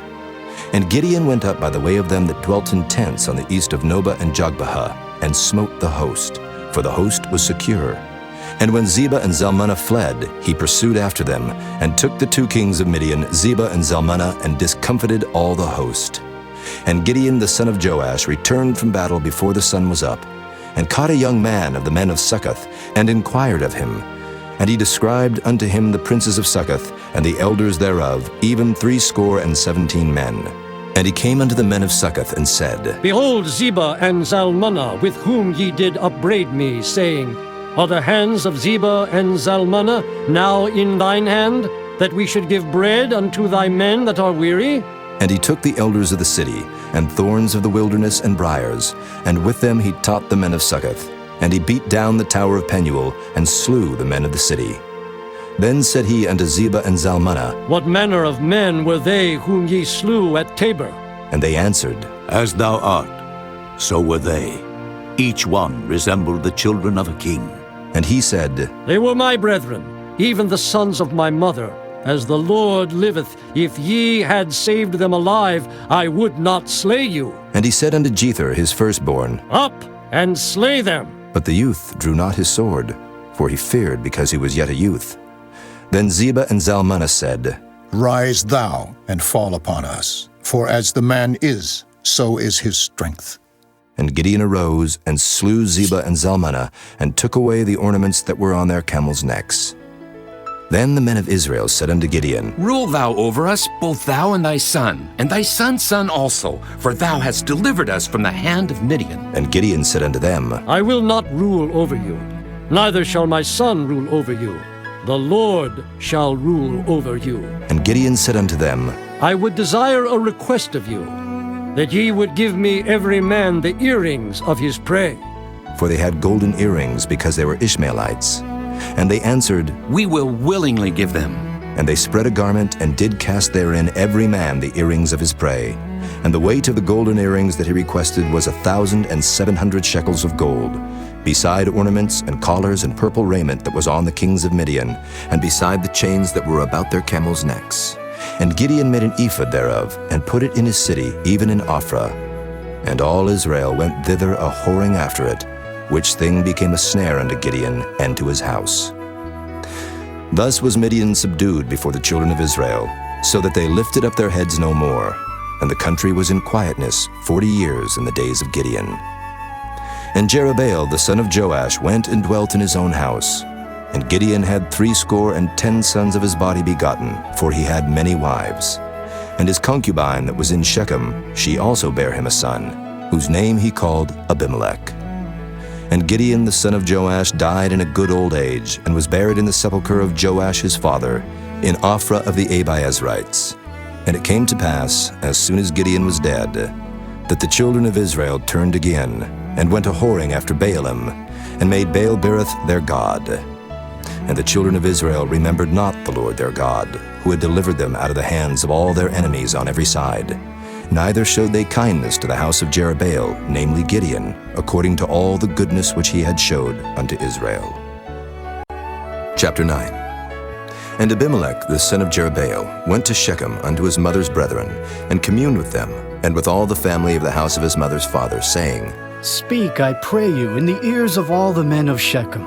And Gideon went up by the way of them that dwelt in tents on the east of Nobah and Jogbehah, and smote the host, for the host was secure. And when Zebah and Zalmunna fled, he pursued after them, and took the 2 kings of Midian, Zebah and Zalmunna, and discomfited all the host. And Gideon the son of Joash returned from battle before the sun was up, and caught a young man of the men of Succoth, and inquired of him. And he described unto him the princes of Succoth, and the elders thereof, even 70 men. And he came unto the men of Succoth, and said, Behold Zebah and Zalmunna, with whom ye did upbraid me, saying, Are the hands of Zebah and Zalmunna now in thine hand, that we should give bread unto thy men that are weary? And he took the elders of the city, and thorns of the wilderness, and briars, and with them he taught the men of Succoth. And he beat down the tower of Penuel, and slew the men of the city. Then said he unto Zebah and Zalmunna, What manner of men were they whom ye slew at Tabor? And they answered, As thou art, so were they. Each one resembled the children of a king. And he said, They were my brethren, even the sons of my mother. As the Lord liveth, if ye had saved them alive, I would not slay you. And he said unto Jether his firstborn, Up and slay them. But the youth drew not his sword, for he feared because he was yet a youth. Then Zebah and Zalmunna said, Rise thou and fall upon us, for as the man is, so is his strength. And Gideon arose and slew Zebah and Zalmunna, and took away the ornaments that were on their camels' necks. Then the men of Israel said unto Gideon, Rule thou over us, both thou and thy son, and thy son's son also, for thou hast delivered us from the hand of Midian. And Gideon said unto them, I will not rule over you, neither shall my son rule over you. The Lord shall rule over you. And Gideon said unto them, I would desire a request of you, that ye would give me every man the earrings of his prey. For they had golden earrings, because they were Ishmaelites. And they answered, We will willingly give them. And they spread a garment, and did cast therein every man the earrings of his prey. And the weight of the golden earrings that he requested was 1,700 shekels of gold, beside ornaments and collars and purple raiment that was on the kings of Midian, and beside the chains that were about their camels' necks. And Gideon made an ephod thereof, and put it in his city, even in Ophrah. And all Israel went thither a-whoring after it, which thing became a snare unto Gideon and to his house. Thus was Midian subdued before the children of Israel, so that they lifted up their heads no more, and the country was in quietness 40 years in the days of Gideon. And Jerubbaal the son of Joash went and dwelt in his own house. And Gideon had 70 sons of his body begotten, for he had many wives. And his concubine that was in Shechem, she also bare him a son, whose name he called Abimelech. And Gideon the son of Joash died in a good old age, and was buried in the sepulchre of Joash his father, in Ophrah of the Abiezrites. And it came to pass, as soon as Gideon was dead, that the children of Israel turned again, and went a-whoring after Baalim, and made Baal-berith their god. And the children of Israel remembered not the Lord their God, who had delivered them out of the hands of all their enemies on every side. Neither showed they kindness to the house of Jerubbaal, namely Gideon, according to all the goodness which he had showed unto Israel. Chapter 9. And Abimelech the son of Jerubbaal went to Shechem unto his mother's brethren, and communed with them, and with all the family of the house of his mother's father, saying, Speak, I pray you, in the ears of all the men of Shechem.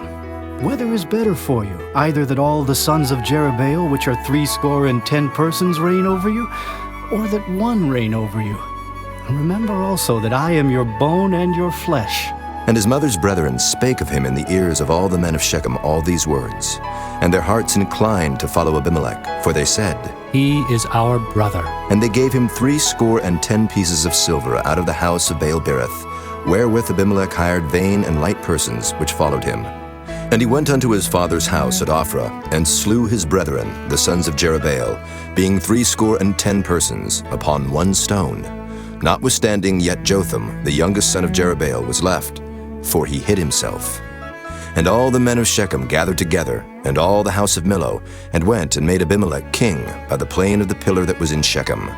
Whether is better for you, either that all the sons of Jerubbaal, which are 70 persons, reign over you, or that one reign over you? And remember also that I am your bone and your flesh. And his mother's brethren spake of him in the ears of all the men of Shechem all these words. And their hearts inclined to follow Abimelech, for they said, He is our brother. And they gave him 70 pieces of silver out of the house of Baal-berith, wherewith Abimelech hired vain and light persons, which followed him. And he went unto his father's house at Ophrah, and slew his brethren, the sons of Jerubbaal, being 70 persons, upon one stone. Notwithstanding yet Jotham, the youngest son of Jerubbaal, was left, for he hid himself. And all the men of Shechem gathered together, and all the house of Millo, and went and made Abimelech king by the plain of the pillar that was in Shechem.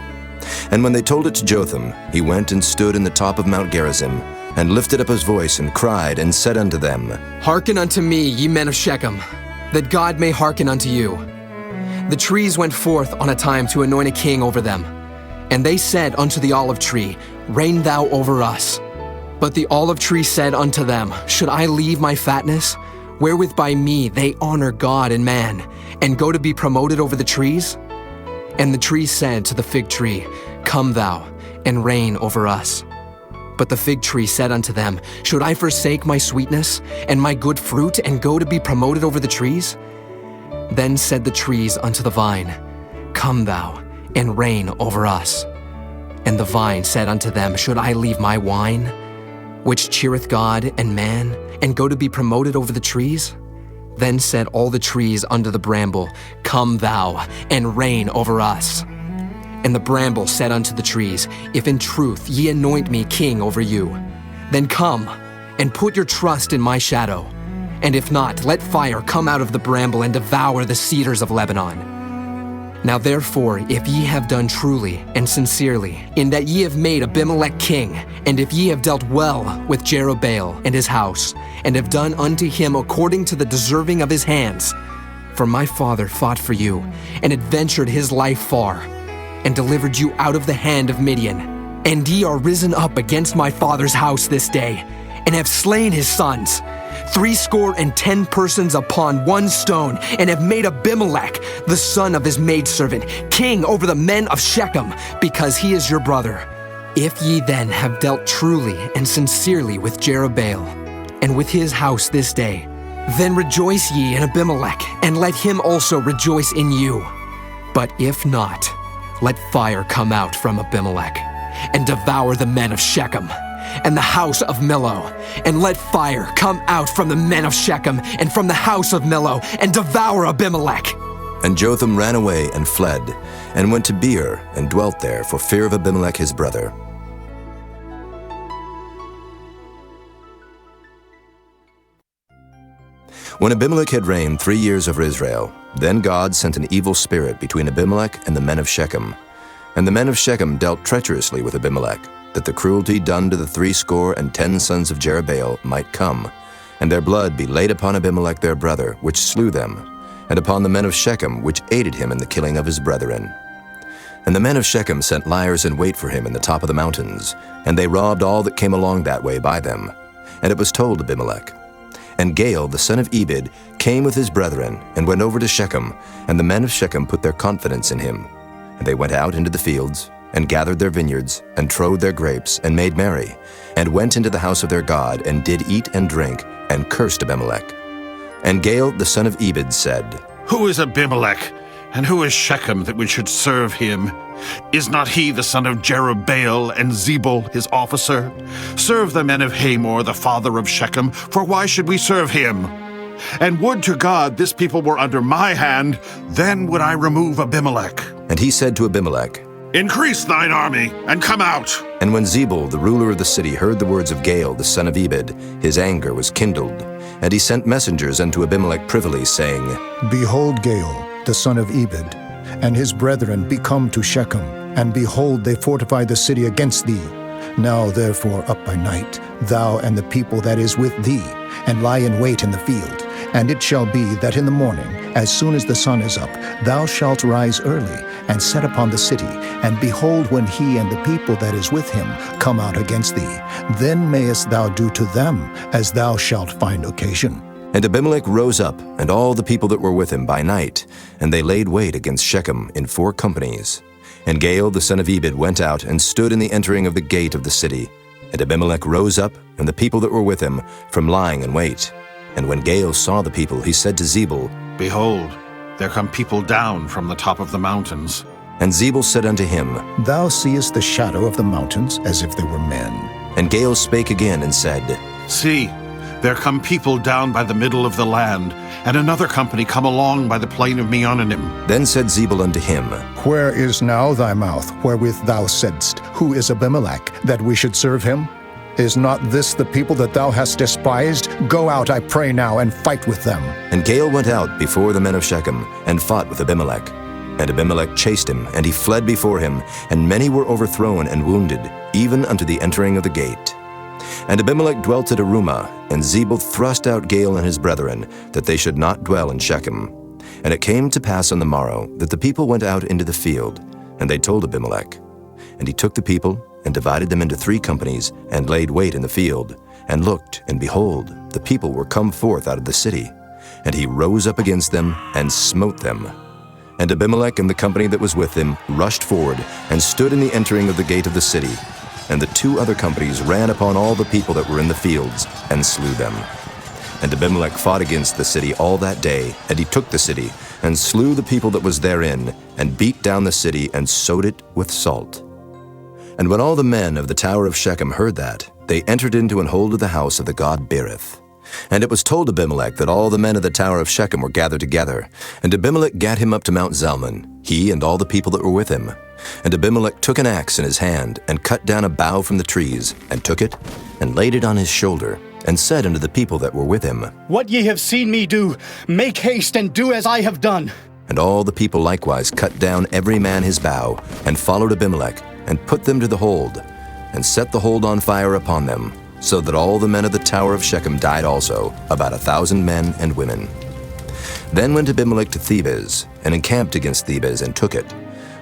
And when they told it to Jotham, he went and stood in the top of Mount Gerizim, and lifted up his voice, and cried, and said unto them, Hearken unto me, ye men of Shechem, that God may hearken unto you. The trees went forth on a time to anoint a king over them. And they said unto the olive tree, Reign thou over us. But the olive tree said unto them, Should I leave my fatness, wherewith by me they honor God and man, and go to be promoted over the trees? And the tree said to the fig tree, Come thou, and reign over us. But the fig tree said unto them, Should I forsake my sweetness and my good fruit, and go to be promoted over the trees? Then said the trees unto the vine, Come thou, and reign over us. And the vine said unto them, Should I leave my wine, which cheereth God and man, and go to be promoted over the trees? Then said all the trees unto the bramble, Come thou, and reign over us. And the bramble said unto the trees, If in truth ye anoint me king over you, then come, and put your trust in my shadow. And if not, let fire come out of the bramble, and devour the cedars of Lebanon. Now therefore, if ye have done truly and sincerely, in that ye have made Abimelech king, and if ye have dealt well with Jerubbaal and his house, and have done unto him according to the deserving of his hands, for my father fought for you, and adventured his life far, and delivered you out of the hand of Midian, and ye are risen up against my father's house this day, and have slain his sons, 70 persons upon one stone, and have made Abimelech, the son of his maidservant, king over the men of Shechem, because he is your brother. If ye then have dealt truly and sincerely with Jerubbaal, and with his house this day, then rejoice ye in Abimelech, and let him also rejoice in you. But if not, let fire come out from Abimelech, and devour the men of Shechem, and the house of Millo, and let fire come out from the men of Shechem, and from the house of Millo, and devour Abimelech. And Jotham ran away and fled, and went to Beer, and dwelt there for fear of Abimelech his brother. When Abimelech had reigned 3 years over Israel, then God sent an evil spirit between Abimelech and the men of Shechem. And the men of Shechem dealt treacherously with Abimelech, that the cruelty done to the 70 sons of Jerubbaal might come, and their blood be laid upon Abimelech their brother, which slew them, and upon the men of Shechem, which aided him in the killing of his brethren. And the men of Shechem sent liers in wait for him in the top of the mountains, and they robbed all that came along that way by them. And it was told Abimelech. And Gaal, the son of Ebed, came with his brethren, and went over to Shechem, and the men of Shechem put their confidence in him. And they went out into the fields, and gathered their vineyards, and trode their grapes, and made merry, and went into the house of their God, and did eat and drink, and cursed Abimelech. And Gaal, the son of Ebed, said, Who is Abimelech, and who is Shechem, that we should serve him? Is not he the son of Jerubbaal, and Zebul his officer? Serve the men of Hamor, the father of Shechem, for why should we serve him? And would to God this people were under my hand, then would I remove Abimelech. And he said to Abimelech, Increase thine army, and come out. And when Zebul, the ruler of the city, heard the words of Gaal, the son of Ebed, his anger was kindled. And he sent messengers unto Abimelech privily, saying, Behold, Gaal, the son of Ebed, and his brethren be come to Shechem, and behold, they fortify the city against thee. Now therefore up by night, thou and the people that is with thee, and lie in wait in the field. And it shall be that in the morning, as soon as the sun is up, thou shalt rise early, and set upon the city. And behold, when he and the people that is with him come out against thee, then mayest thou do to them as thou shalt find occasion. And Abimelech rose up, and all the people that were with him by night, and they laid wait against Shechem in 4 companies. And Gaal, the son of Ebed, went out, and stood in the entering of the gate of the city. And Abimelech rose up, and the people that were with him, from lying in wait. And when Gaal saw the people, he said to Zebul, Behold, there come people down from the top of the mountains. And Zebul said unto him, Thou seest the shadow of the mountains, as if they were men. And Gaal spake again and said, See, there come people down by the middle of the land, and another company come along by the plain of Meonanim. Then said Zebul unto him, Where is now thy mouth, wherewith thou saidst, Who is Abimelech, that we should serve him? Is not this the people that thou hast despised? Go out, I pray now, and fight with them. And Gaal went out before the men of Shechem, and fought with Abimelech. And Abimelech chased him, and he fled before him, and many were overthrown and wounded, even unto the entering of the gate. And Abimelech dwelt at Arumah, and Zebul thrust out Gaal and his brethren, that they should not dwell in Shechem. And it came to pass on the morrow, that the people went out into the field, and they told Abimelech. And he took the people, and divided them into 3 companies, and laid wait in the field, and looked, and behold, the people were come forth out of the city. And he rose up against them, and smote them. And Abimelech and the company that was with him rushed forward and stood in the entering of the gate of the city. And the 2 other companies ran upon all the people that were in the fields and slew them. And Abimelech fought against the city all that day, and he took the city, and slew the people that was therein, and beat down the city, and sowed it with salt. And when all the men of the tower of Shechem heard that, they entered into and hold of the house of the god Beerith. And it was told Abimelech that all the men of the tower of Shechem were gathered together. And Abimelech gat him up to Mount Zalmon, he and all the people that were with him. And Abimelech took an axe in his hand, and cut down a bough from the trees, and took it, and laid it on his shoulder, and said unto the people that were with him, What ye have seen me do, make haste and do as I have done. And all the people likewise cut down every man his bough, and followed Abimelech, and put them to the hold, and set the hold on fire upon them, so that all the men of the tower of Shechem died also, about 1,000 men and women. Then went Abimelech to Thebez, and encamped against Thebez, and took it.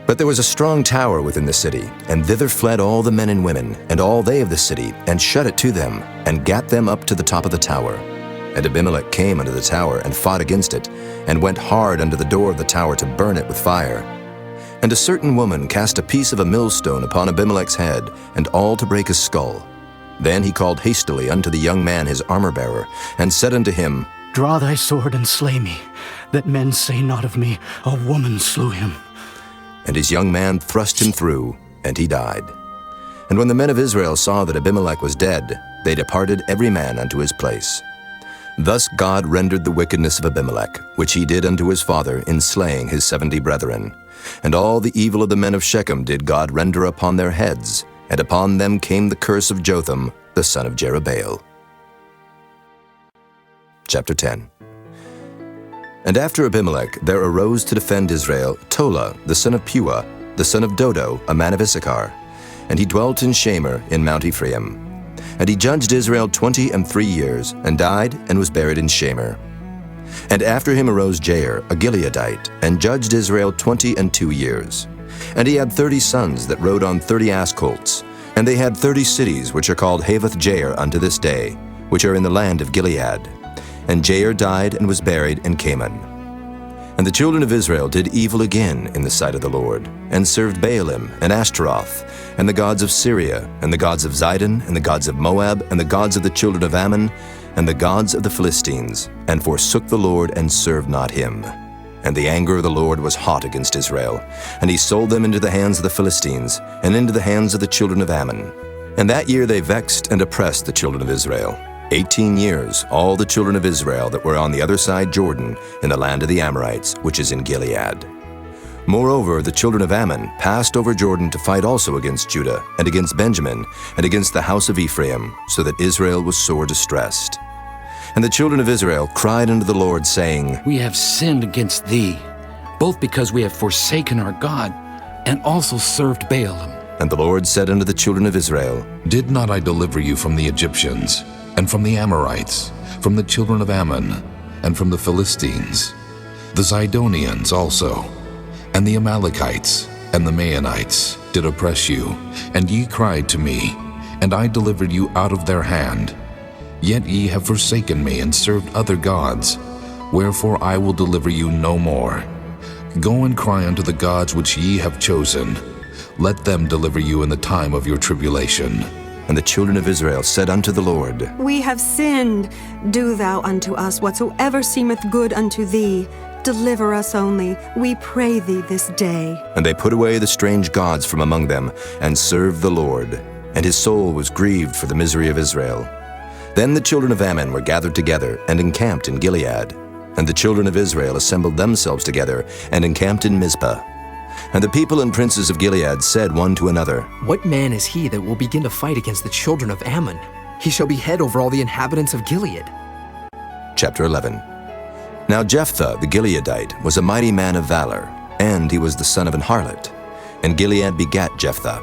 But there was a strong tower within the city, and thither fled all the men and women, and all they of the city, and shut it to them, and gat them up to the top of the tower. And Abimelech came unto the tower, and fought against it, and went hard unto the door of the tower to burn it with fire. And a certain woman cast a piece of a millstone upon Abimelech's head, and all to break his skull. Then he called hastily unto the young man his armor-bearer, and said unto him, Draw thy sword and slay me, that men say not of me, A woman slew him. And his young man thrust him through, and he died. And when the men of Israel saw that Abimelech was dead, they departed every man unto his place. Thus God rendered the wickedness of Abimelech, which he did unto his father in slaying his 70 brethren. And all the evil of the men of Shechem did God render upon their heads, and upon them came the curse of Jotham, the son of Jerubbaal. Chapter 10. And after Abimelech there arose to defend Israel Tola, the son of Puah, the son of Dodo, a man of Issachar. And he dwelt in Shamer in Mount Ephraim. And he judged Israel 23 years, and died, and was buried in Shamer. And after him arose Jair, a Gileadite, and judged Israel 22 years. And he had 30 sons that rode on 30 ass colts. And they had 30 cities, which are called Havoth Jair unto this day, which are in the land of Gilead. And Jair died, and was buried in Canaan. And the children of Israel did evil again in the sight of the Lord, and served Baalim, and Ashtaroth, and the gods of Syria, and the gods of Zidon, and the gods of Moab, and the gods of the children of Ammon, and the gods of the Philistines, and forsook the Lord, and served not him. And the anger of the Lord was hot against Israel, and he sold them into the hands of the Philistines, and into the hands of the children of Ammon. And that year they vexed and oppressed the children of Israel. 18 years, all the children of Israel that were on the other side Jordan, in the land of the Amorites, which is in Gilead. Moreover, the children of Ammon passed over Jordan to fight also against Judah, and against Benjamin, and against the house of Ephraim, so that Israel was sore distressed. And the children of Israel cried unto the Lord, saying, We have sinned against thee, both because we have forsaken our God, and also served Baalim. And the Lord said unto the children of Israel, Did not I deliver you from the Egyptians, and from the Amorites, from the children of Ammon, and from the Philistines, the Zidonians also, and the Amalekites, and the Maonites did oppress you, and ye cried to me, and I delivered you out of their hand. Yet ye have forsaken me, and served other gods, wherefore I will deliver you no more. Go and cry unto the gods which ye have chosen. Let them deliver you in the time of your tribulation. And the children of Israel said unto the Lord, We have sinned. Do thou unto us whatsoever seemeth good unto thee. Deliver us only, we pray thee this day. And they put away the strange gods from among them, and served the Lord. And his soul was grieved for the misery of Israel. Then the children of Ammon were gathered together, and encamped in Gilead. And the children of Israel assembled themselves together, and encamped in Mizpah. And the people and princes of Gilead said one to another, What man is he that will begin to fight against the children of Ammon? He shall be head over all the inhabitants of Gilead. Chapter 11. Now Jephthah the Gileadite was a mighty man of valor, and he was the son of an harlot. And Gilead begat Jephthah.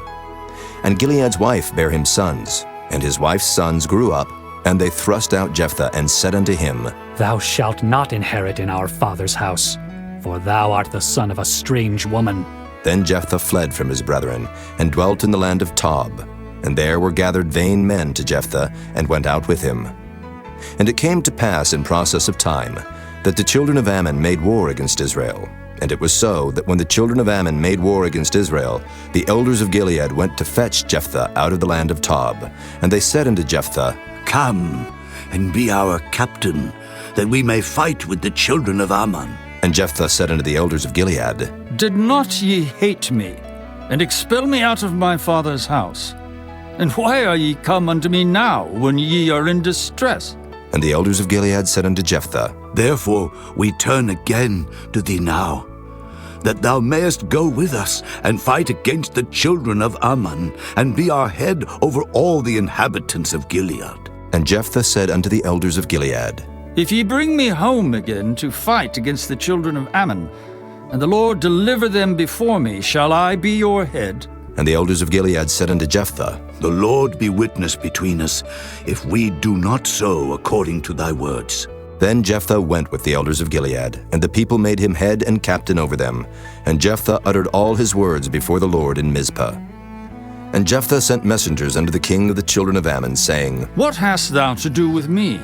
And Gilead's wife bare him sons, and his wife's sons grew up, and they thrust out Jephthah, and said unto him, Thou shalt not inherit in our father's house, for thou art the son of a strange woman. Then Jephthah fled from his brethren, and dwelt in the land of Tob. And there were gathered vain men to Jephthah, and went out with him. And it came to pass in process of time, that the children of Ammon made war against Israel. And it was so that when the children of Ammon made war against Israel, the elders of Gilead went to fetch Jephthah out of the land of Tob. And they said unto Jephthah, Come, and be our captain, that we may fight with the children of Ammon. And Jephthah said unto the elders of Gilead, Did not ye hate me, and expel me out of my father's house? And why are ye come unto me now, when ye are in distress? And the elders of Gilead said unto Jephthah, Therefore we turn again to thee now, that thou mayest go with us and fight against the children of Ammon, and be our head over all the inhabitants of Gilead. And Jephthah said unto the elders of Gilead, If ye bring me home again to fight against the children of Ammon, and the Lord deliver them before me, shall I be your head? And the elders of Gilead said unto Jephthah, The Lord be witness between us, if we do not so according to thy words. Then Jephthah went with the elders of Gilead, and the people made him head and captain over them. And Jephthah uttered all his words before the Lord in Mizpah. And Jephthah sent messengers unto the king of the children of Ammon, saying, What hast thou to do with me,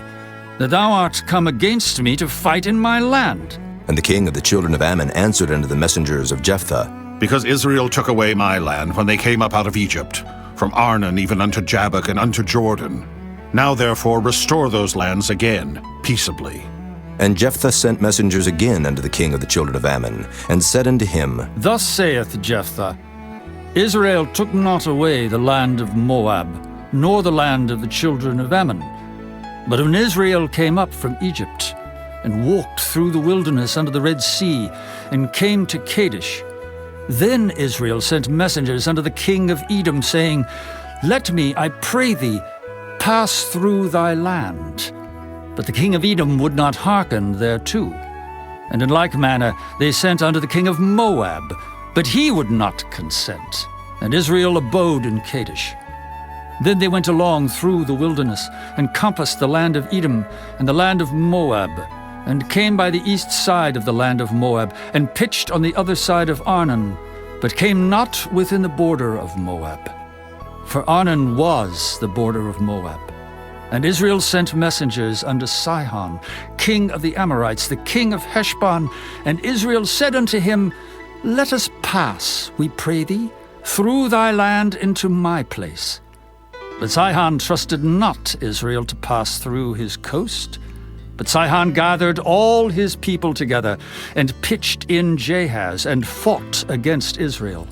that thou art come against me to fight in my land? And the king of the children of Ammon answered unto the messengers of Jephthah, Because Israel took away my land when they came up out of Egypt, from Arnon even unto Jabbok and unto Jordan. Now therefore restore those lands again, peaceably. And Jephthah sent messengers again unto the king of the children of Ammon, and said unto him, Thus saith Jephthah, Israel took not away the land of Moab, nor the land of the children of Ammon. But when Israel came up from Egypt, and walked through the wilderness under the Red Sea, and came to Kadesh, then Israel sent messengers unto the king of Edom, saying, Let me, I pray thee, pass through thy land. But the king of Edom would not hearken thereto. And in like manner they sent unto the king of Moab, but he would not consent. And Israel abode in Kadesh. Then they went along through the wilderness, and compassed the land of Edom and the land of Moab, and came by the east side of the land of Moab, and pitched on the other side of Arnon, but came not within the border of Moab. For Arnon was the border of Moab. And Israel sent messengers unto Sihon, king of the Amorites, the king of Heshbon. And Israel said unto him, Let us pass, we pray thee, through thy land into my place. But Sihon trusted not Israel to pass through his coast. But Sihon gathered all his people together, and pitched in Jahaz, and fought against Israel.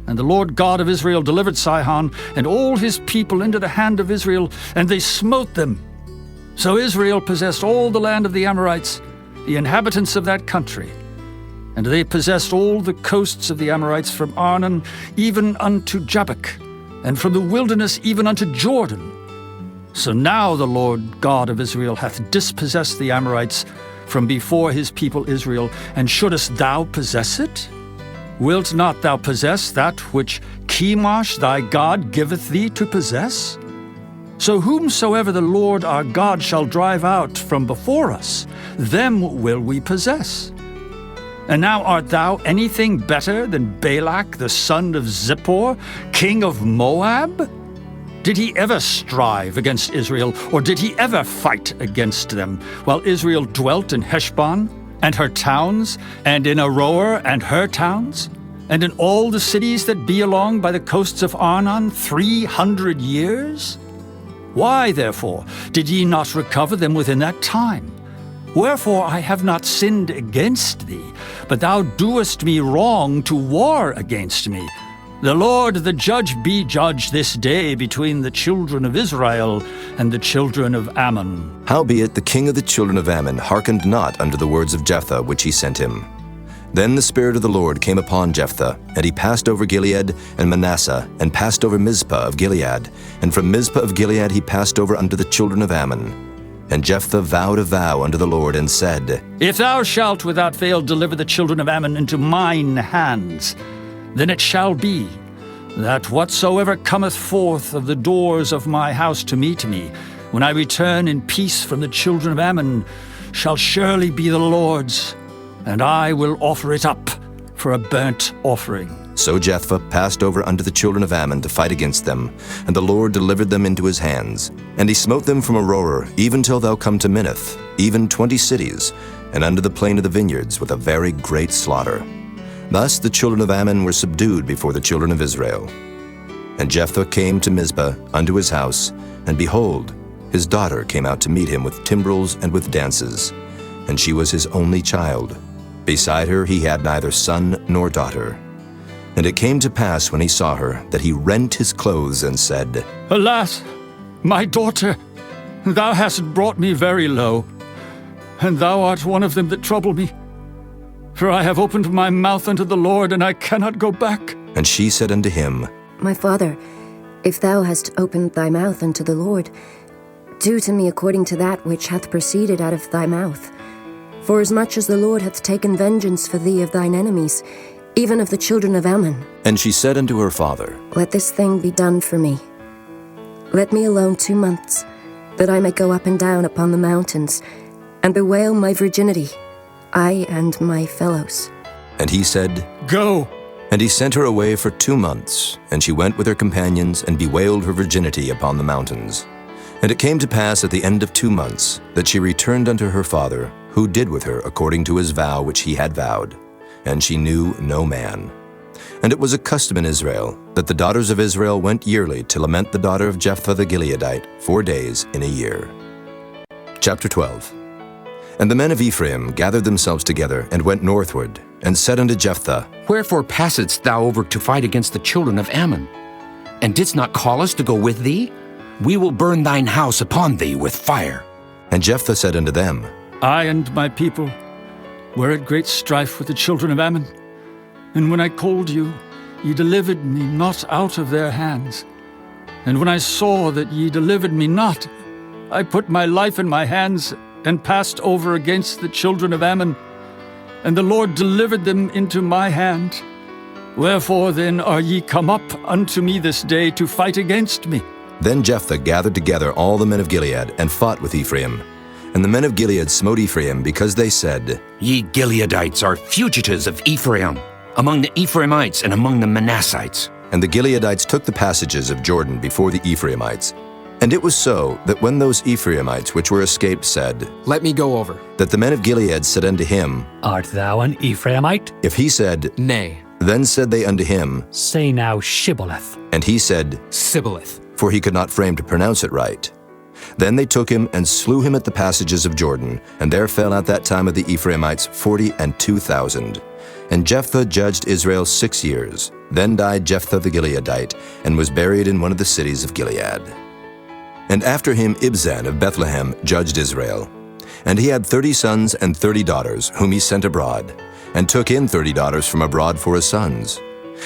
And the Lord God of Israel delivered Sihon and all his people into the hand of Israel, and they smote them. So Israel possessed all the land of the Amorites, the inhabitants of that country. And they possessed all the coasts of the Amorites from Arnon even unto Jabbok, and from the wilderness even unto Jordan. So now the Lord God of Israel hath dispossessed the Amorites from before his people Israel, and shouldest thou possess it? Wilt not thou possess that which Chemosh thy God giveth thee to possess? So whomsoever the Lord our God shall drive out from before us, them will we possess. And now art thou anything better than Balak the son of Zippor, king of Moab? Did he ever strive against Israel, or did he ever fight against them, while Israel dwelt in Heshbon and her towns, and in Aroer and her towns, and in all the cities that be along by the coasts of Arnon 300 years? Why, therefore, did ye not recover them within that time? Wherefore I have not sinned against thee, but thou doest me wrong to war against me. The Lord the judge be judge this day between the children of Israel and the children of Ammon. Howbeit the king of the children of Ammon hearkened not unto the words of Jephthah which he sent him. Then the Spirit of the Lord came upon Jephthah, and he passed over Gilead and Manasseh, and passed over Mizpah of Gilead. And from Mizpah of Gilead he passed over unto the children of Ammon. And Jephthah vowed a vow unto the Lord, and said, If thou shalt without fail deliver the children of Ammon into mine hands, then it shall be that whatsoever cometh forth of the doors of my house to meet me, when I return in peace from the children of Ammon, shall surely be the Lord's, and I will offer it up for a burnt offering. So Jephthah passed over unto the children of Ammon to fight against them, and the Lord delivered them into his hands. And he smote them from Aroer, even till thou come to Minnith, even 20 cities. and unto the plain of the vineyards with a very great slaughter. Thus the children of Ammon were subdued before the children of Israel. And Jephthah came to Mizpah unto his house, and behold, his daughter came out to meet him with timbrels and with dances, and she was his only child. Beside her he had neither son nor daughter. And it came to pass when he saw her, that he rent his clothes and said, Alas, my daughter, thou hast brought me very low, and thou art one of them that trouble me. For I have opened my mouth unto the Lord, and I cannot go back. And she said unto him, My father, if thou hast opened thy mouth unto the Lord, do to me according to that which hath proceeded out of thy mouth. Forasmuch as the Lord hath taken vengeance for thee of thine enemies, even of the children of Ammon. And she said unto her father, Let this thing be done for me. Let me alone 2 months, that I may go up and down upon the mountains, and bewail my virginity, I and my fellows. And he said, Go. And he sent her away for 2 months, and she went with her companions, and bewailed her virginity upon the mountains. And it came to pass at the end of 2 months, that she returned unto her father, who did with her according to his vow which he had vowed. And she knew no man. And it was a custom in Israel, that the daughters of Israel went yearly to lament the daughter of Jephthah the Gileadite 4 days in a year. Chapter 12. And the men of Ephraim gathered themselves together, and went northward, and said unto Jephthah, Wherefore passedst thou over to fight against the children of Ammon? And didst not call us to go with thee? We will burn thine house upon thee with fire. And Jephthah said unto them, I and my people were at great strife with the children of Ammon. And when I called you, ye delivered me not out of their hands. And when I saw that ye delivered me not, I put my life in my hands, and passed over against the children of Ammon. And the Lord delivered them into my hand. Wherefore then are ye come up unto me this day to fight against me? Then Jephthah gathered together all the men of Gilead, and fought with Ephraim. And the men of Gilead smote Ephraim, because they said, Ye Gileadites are fugitives of Ephraim, among the Ephraimites and among the Manassites. And the Gileadites took the passages of Jordan before the Ephraimites. And it was so, that when those Ephraimites which were escaped said, Let me go over, that the men of Gilead said unto him, Art thou an Ephraimite? If he said, Nay. Then said they unto him, Say now Shibboleth. And he said, Sibboleth. For he could not frame to pronounce it right. Then they took him, and slew him at the passages of Jordan, and there fell at that time of the Ephraimites 42,000. And Jephthah judged Israel 6 years. Then died Jephthah the Gileadite, and was buried in one of the cities of Gilead. And after him Ibzan of Bethlehem judged Israel. And he had 30 sons and 30 daughters, whom he sent abroad, and took in 30 daughters from abroad for his sons.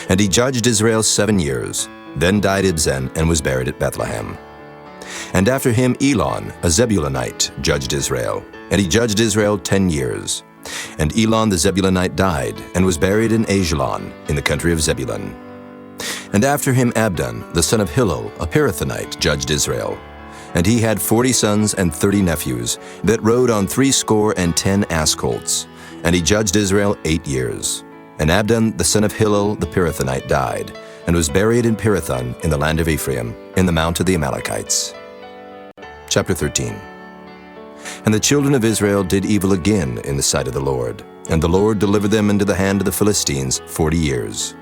And he judged Israel 7 years. Then died Ibzan, and was buried at Bethlehem. And after him Elon, a Zebulunite, judged Israel. And he judged Israel 10 years. And Elon the Zebulunite died, and was buried in Ajalon, in the country of Zebulun. And after him Abdon, the son of Hillel, a Pirathonite, judged Israel. And he had 40 sons and 30 nephews, that rode on 70 ass colts. And he judged Israel 8 years. And Abdon, the son of Hillel, the Pirathonite, died, and was buried in Pirathon, in the land of Ephraim, in the mount of the Amalekites. Chapter 13. And the children of Israel did evil again in the sight of the Lord. And the Lord delivered them into the hand of the Philistines 40 years.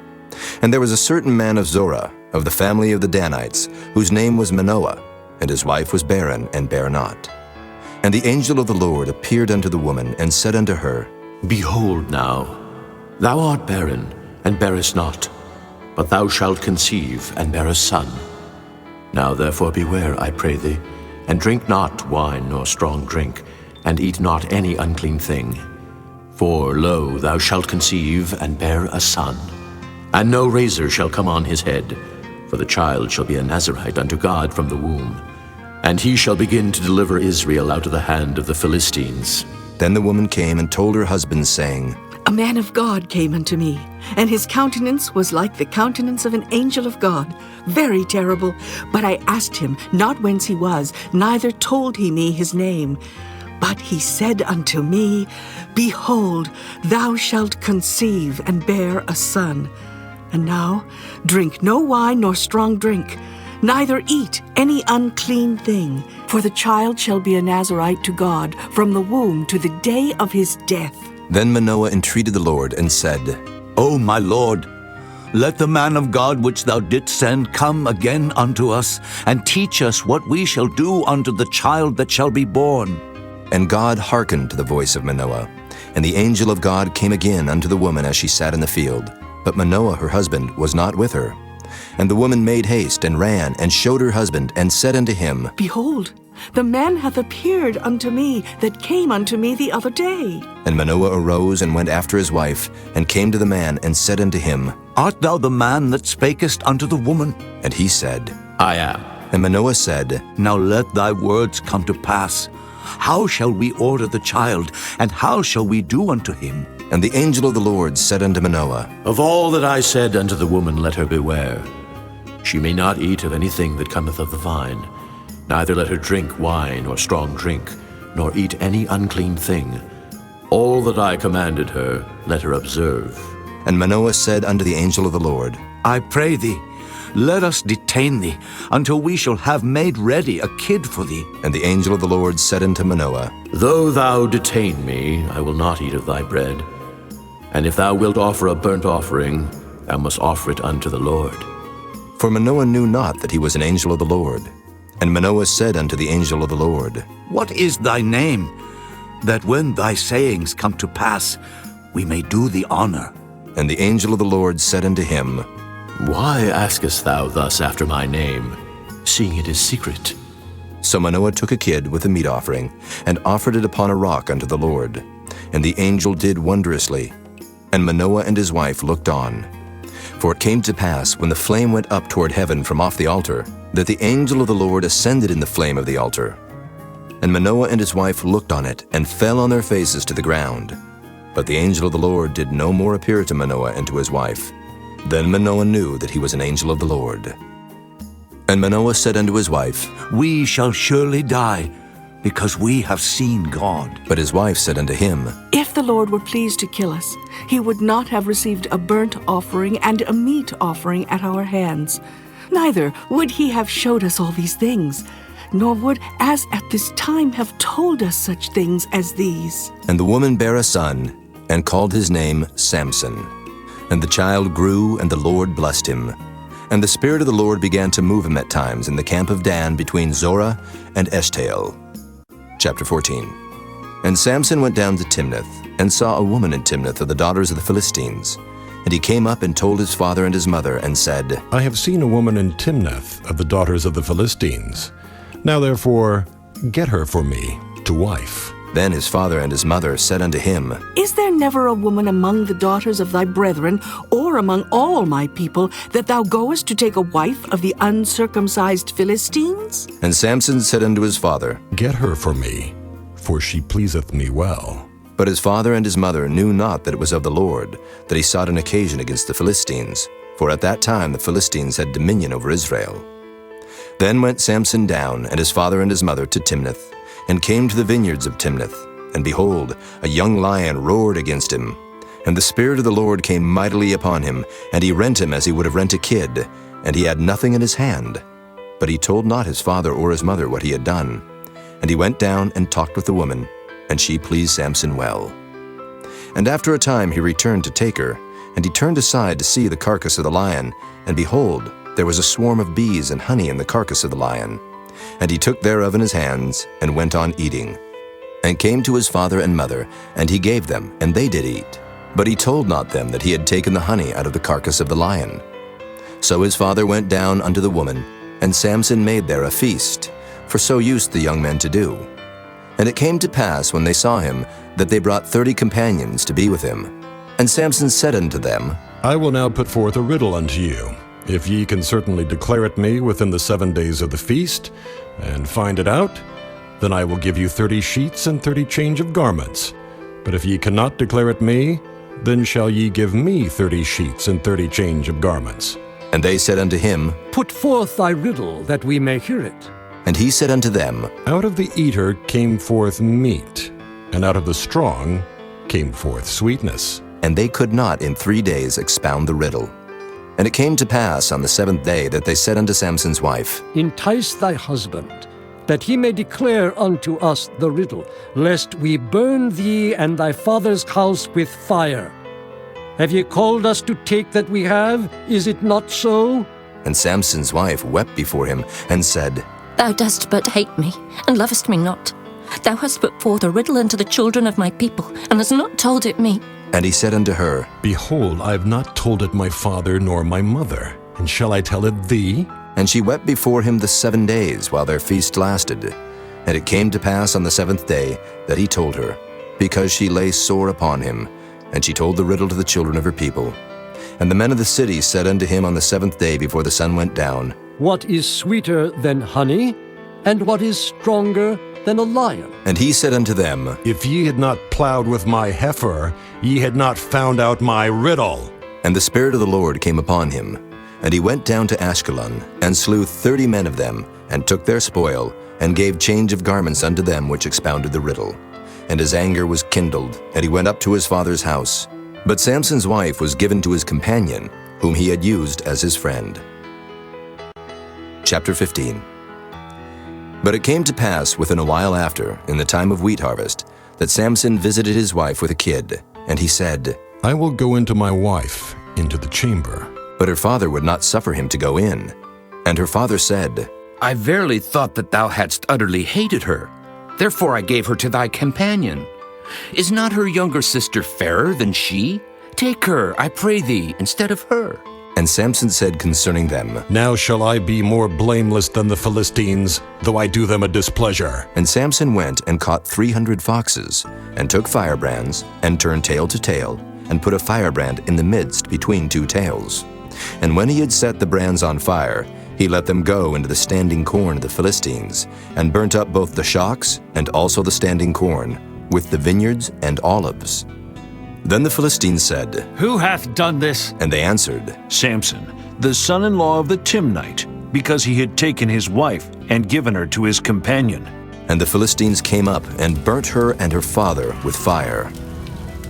And there was a certain man of Zorah, of the family of the Danites, whose name was Manoah, and his wife was barren, and bare not. And the angel of the Lord appeared unto the woman, and said unto her, Behold now, thou art barren, and bearest not, but thou shalt conceive, and bear a son. Now therefore beware, I pray thee, and drink not wine nor strong drink, and eat not any unclean thing. For, lo, thou shalt conceive, and bear a son. And no razor shall come on his head, for the child shall be a Nazarite unto God from the womb. And he shall begin to deliver Israel out of the hand of the Philistines. Then the woman came and told her husband, saying, A man of God came unto me, and his countenance was like the countenance of an angel of God, very terrible. But I asked him not whence he was, neither told he me his name. But he said unto me, Behold, thou shalt conceive, and bear a son. And now drink no wine nor strong drink, neither eat any unclean thing, for the child shall be a Nazirite to God from the womb to the day of his death. Then Manoah entreated the Lord and said, O my Lord, let the man of God which thou didst send come again unto us, and teach us what we shall do unto the child that shall be born. And God hearkened to the voice of Manoah. And the angel of God came again unto the woman as she sat in the field. But Manoah her husband was not with her. And the woman made haste, and ran, and showed her husband, and said unto him, Behold, the man hath appeared unto me that came unto me the other day. And Manoah arose and went after his wife, and came to the man, and said unto him, Art thou the man that spakest unto the woman? And he said, I am. And Manoah said, Now let thy words come to pass. How shall we order the child, and how shall we do unto him? And the angel of the Lord said unto Manoah, Of all that I said unto the woman, let her beware. She may not eat of anything that cometh of the vine, neither let her drink wine or strong drink, nor eat any unclean thing. All that I commanded her, let her observe. And Manoah said unto the angel of the Lord, I pray thee, let us detain thee, until we shall have made ready a kid for thee. And the angel of the Lord said unto Manoah, Though thou detain me, I will not eat of thy bread. And if thou wilt offer a burnt offering, thou must offer it unto the Lord. For Manoah knew not that he was an angel of the Lord. And Manoah said unto the angel of the Lord, What is thy name, that when thy sayings come to pass, we may do thee honor? And the angel of the Lord said unto him, Why askest thou thus after my name, seeing it is secret? So Manoah took a kid with a meat offering, and offered it upon a rock unto the Lord. And the angel did wondrously. And Manoah and his wife looked on. For it came to pass, when the flame went up toward heaven from off the altar, that the angel of the Lord ascended in the flame of the altar. And Manoah and his wife looked on it, and fell on their faces to the ground. But the angel of the Lord did no more appear to Manoah and to his wife. Then Manoah knew that he was an angel of the Lord. And Manoah said unto his wife, We shall surely die, because we have seen God. But his wife said unto him, If the Lord were pleased to kill us, he would not have received a burnt offering and a meat offering at our hands. Neither would he have showed us all these things, nor would, as at this time, have told us such things as these. And the woman bare a son, and called his name Samson. And the child grew, and the Lord blessed him. And the Spirit of the Lord began to move him at times in the camp of Dan between Zorah and Eshtaol. Chapter 14. And Samson went down to Timnath, and saw a woman in Timnath of the daughters of the Philistines. And he came up and told his father and his mother, and said, I have seen a woman in Timnath of the daughters of the Philistines. Now therefore, get her for me to wife. Then his father and his mother said unto him, Is there never a woman among the daughters of thy brethren, or among all my people, that thou goest to take a wife of the uncircumcised Philistines? And Samson said unto his father, Get her for me, for she pleaseth me well. But his father and his mother knew not that it was of the Lord, that he sought an occasion against the Philistines, for at that time the Philistines had dominion over Israel. Then went Samson down, and his father and his mother, to Timnath, and came to the vineyards of Timnath. And behold, a young lion roared against him. And the Spirit of the Lord came mightily upon him, and he rent him as he would have rent a kid, and he had nothing in his hand. But he told not his father or his mother what he had done. And he went down and talked with the woman, and she pleased Samson well. And after a time he returned to take her, and he turned aside to see the carcass of the lion, and behold, there was a swarm of bees and honey in the carcass of the lion. And he took thereof in his hands, and went on eating. And came to his father and mother, and he gave them, and they did eat. But he told not them that he had taken the honey out of the carcass of the lion. So his father went down unto the woman, and Samson made there a feast, for so used the young men to do. And it came to pass, when they saw him, that they brought 30 companions to be with him. And Samson said unto them, I will now put forth a riddle unto you. If ye can certainly declare it me within the 7 days of the feast, and find it out, then I will give you 30 sheets and 30 change of garments. But if ye cannot declare it me, then shall ye give me 30 sheets and 30 change of garments. And they said unto him, Put forth thy riddle, that we may hear it. And he said unto them, Out of the eater came forth meat, and out of the strong came forth sweetness. And they could not in 3 days expound the riddle. And it came to pass on the 7th day that they said unto Samson's wife, Entice thy husband, that he may declare unto us the riddle, lest we burn thee and thy father's house with fire. Have ye called us to take that we have? Is it not so? And Samson's wife wept before him, and said, Thou dost but hate me, and lovest me not. Thou hast put forth a riddle unto the children of my people, and hast not told it me. And he said unto her, Behold, I have not told it my father nor my mother, and shall I tell it thee? And she wept before him the 7 days while their feast lasted. And it came to pass on the 7th day that he told her, because she lay sore upon him. And she told the riddle to the children of her people. And the men of the city said unto him on the 7th day before the sun went down, What is sweeter than honey, and what is stronger than a lion? And he said unto them, If ye had not plowed with my heifer, ye had not found out my riddle. And the Spirit of the Lord came upon him. And he went down to Ashkelon, and slew 30 men of them, and took their spoil, and gave change of garments unto them which expounded the riddle. And his anger was kindled, and he went up to his father's house. But Samson's wife was given to his companion, whom he had used as his friend. Chapter 15. But it came to pass within a while after, in the time of wheat harvest, that Samson visited his wife with a kid. And he said, I will go into my wife, into the chamber. But her father would not suffer him to go in. And her father said, I verily thought that thou hadst utterly hated her. Therefore I gave her to thy companion. Is not her younger sister fairer than she? Take her, I pray thee, instead of her. And Samson said concerning them, Now shall I be more blameless than the Philistines, though I do them a displeasure. And Samson went and caught 300 foxes, and took firebrands, and turned tail to tail, and put a firebrand in the midst between 2 tails. And when he had set the brands on fire, he let them go into the standing corn of the Philistines, and burnt up both the shocks and also the standing corn, with the vineyards and olives. Then the Philistines said, Who hath done this? And they answered, Samson, the son-in-law of the Timnite, because he had taken his wife and given her to his companion. And the Philistines came up and burnt her and her father with fire.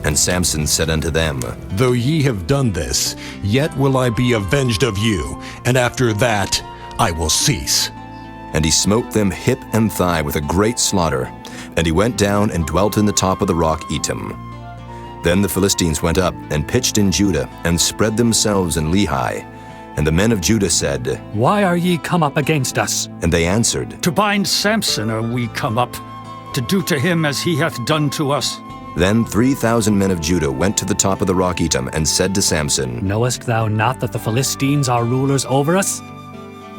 And Samson said unto them, Though ye have done this, yet will I be avenged of you, and after that I will cease. And he smote them hip and thigh with a great slaughter, and he went down and dwelt in the top of the rock Etam. Then the Philistines went up and pitched in Judah, and spread themselves in Lehi. And the men of Judah said, Why are ye come up against us? And they answered, To bind Samson are we come up, to do to him as he hath done to us. Then 3,000 men of Judah went to the top of the rock Etam, and said to Samson, Knowest thou not that the Philistines are rulers over us?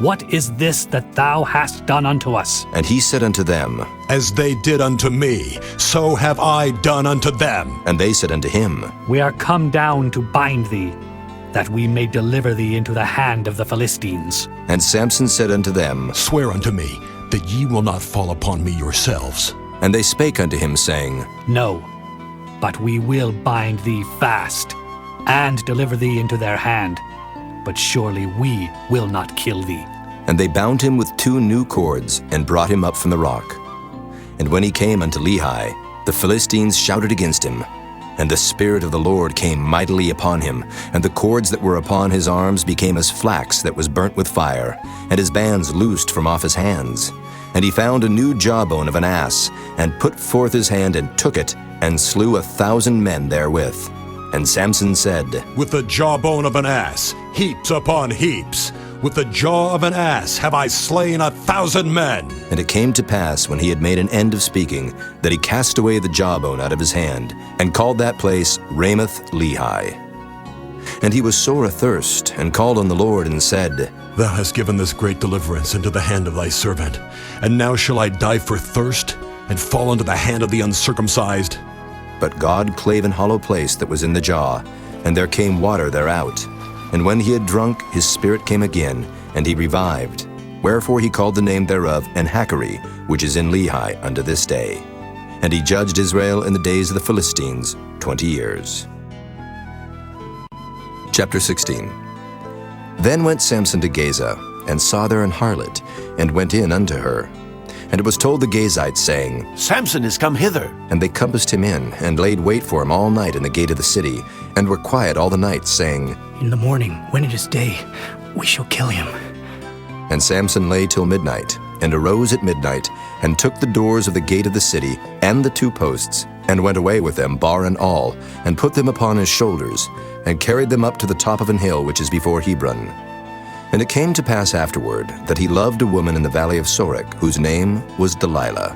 What is this that thou hast done unto us? And he said unto them, As they did unto me, so have I done unto them. And they said unto him, We are come down to bind thee, that we may deliver thee into the hand of the Philistines. And Samson said unto them, Swear unto me that ye will not fall upon me yourselves. And they spake unto him, saying, No, but we will bind thee fast, and deliver thee into their hand. But surely we will not kill thee. And they bound him with 2 new cords, and brought him up from the rock. And when he came unto Lehi, the Philistines shouted against him. And the Spirit of the Lord came mightily upon him, and the cords that were upon his arms became as flax that was burnt with fire, and his bands loosed from off his hands. And he found a new jawbone of an ass, and put forth his hand and took it, and slew 1,000 men therewith. And Samson said, With the jawbone of an ass, heaps upon heaps, with the jaw of an ass have I slain 1,000 men. And it came to pass, when he had made an end of speaking, that he cast away the jawbone out of his hand, and called that place Ramoth Lehi. And he was sore athirst, and called on the Lord, and said, Thou hast given this great deliverance into the hand of thy servant, and now shall I die for thirst, and fall into the hand of the uncircumcised? But God clave an hollow place that was in the jaw, and there came water thereout. And when he had drunk, his spirit came again, and he revived. Wherefore he called the name thereof Enhakkore, which is in Lehi unto this day. And he judged Israel in the days of the Philistines 20 years. Chapter 16. Then went Samson to Gaza, and saw there an harlot, and went in unto her. And it was told the Gazites, saying, Samson is come hither. And they compassed him in, and laid wait for him all night in the gate of the city, and were quiet all the night, saying, In the morning, when it is day, we shall kill him. And Samson lay till midnight, and arose at midnight, and took the doors of the gate of the city, and the 2 posts, and went away with them, bar and all, and put them upon his shoulders, and carried them up to the top of an hill which is before Hebron. And it came to pass afterward that he loved a woman in the valley of Sorek, whose name was Delilah.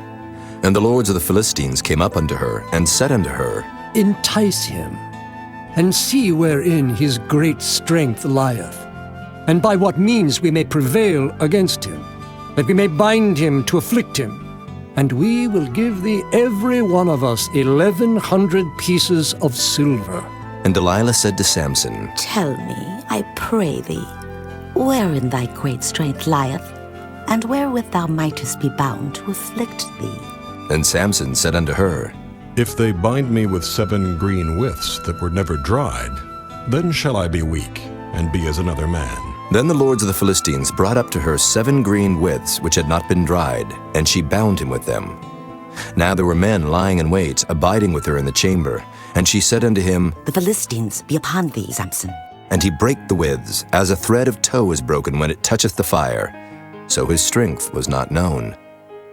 And the lords of the Philistines came up unto her, and said unto her, Entice him, and see wherein his great strength lieth, and by what means we may prevail against him, that we may bind him to afflict him. And we will give thee every one of us 1,100 pieces of silver. And Delilah said to Samson, Tell me, I pray thee, wherein thy great strength lieth, and wherewith thou mightest be bound to afflict thee. And Samson said unto her, If they bind me with 7 green withs that were never dried, then shall I be weak, and be as another man. Then the lords of the Philistines brought up to her 7 green withs which had not been dried, and she bound him with them. Now there were men lying in wait, abiding with her in the chamber. And she said unto him, The Philistines be upon thee, Samson. And he brake the withs, as a thread of tow is broken when it toucheth the fire. So his strength was not known.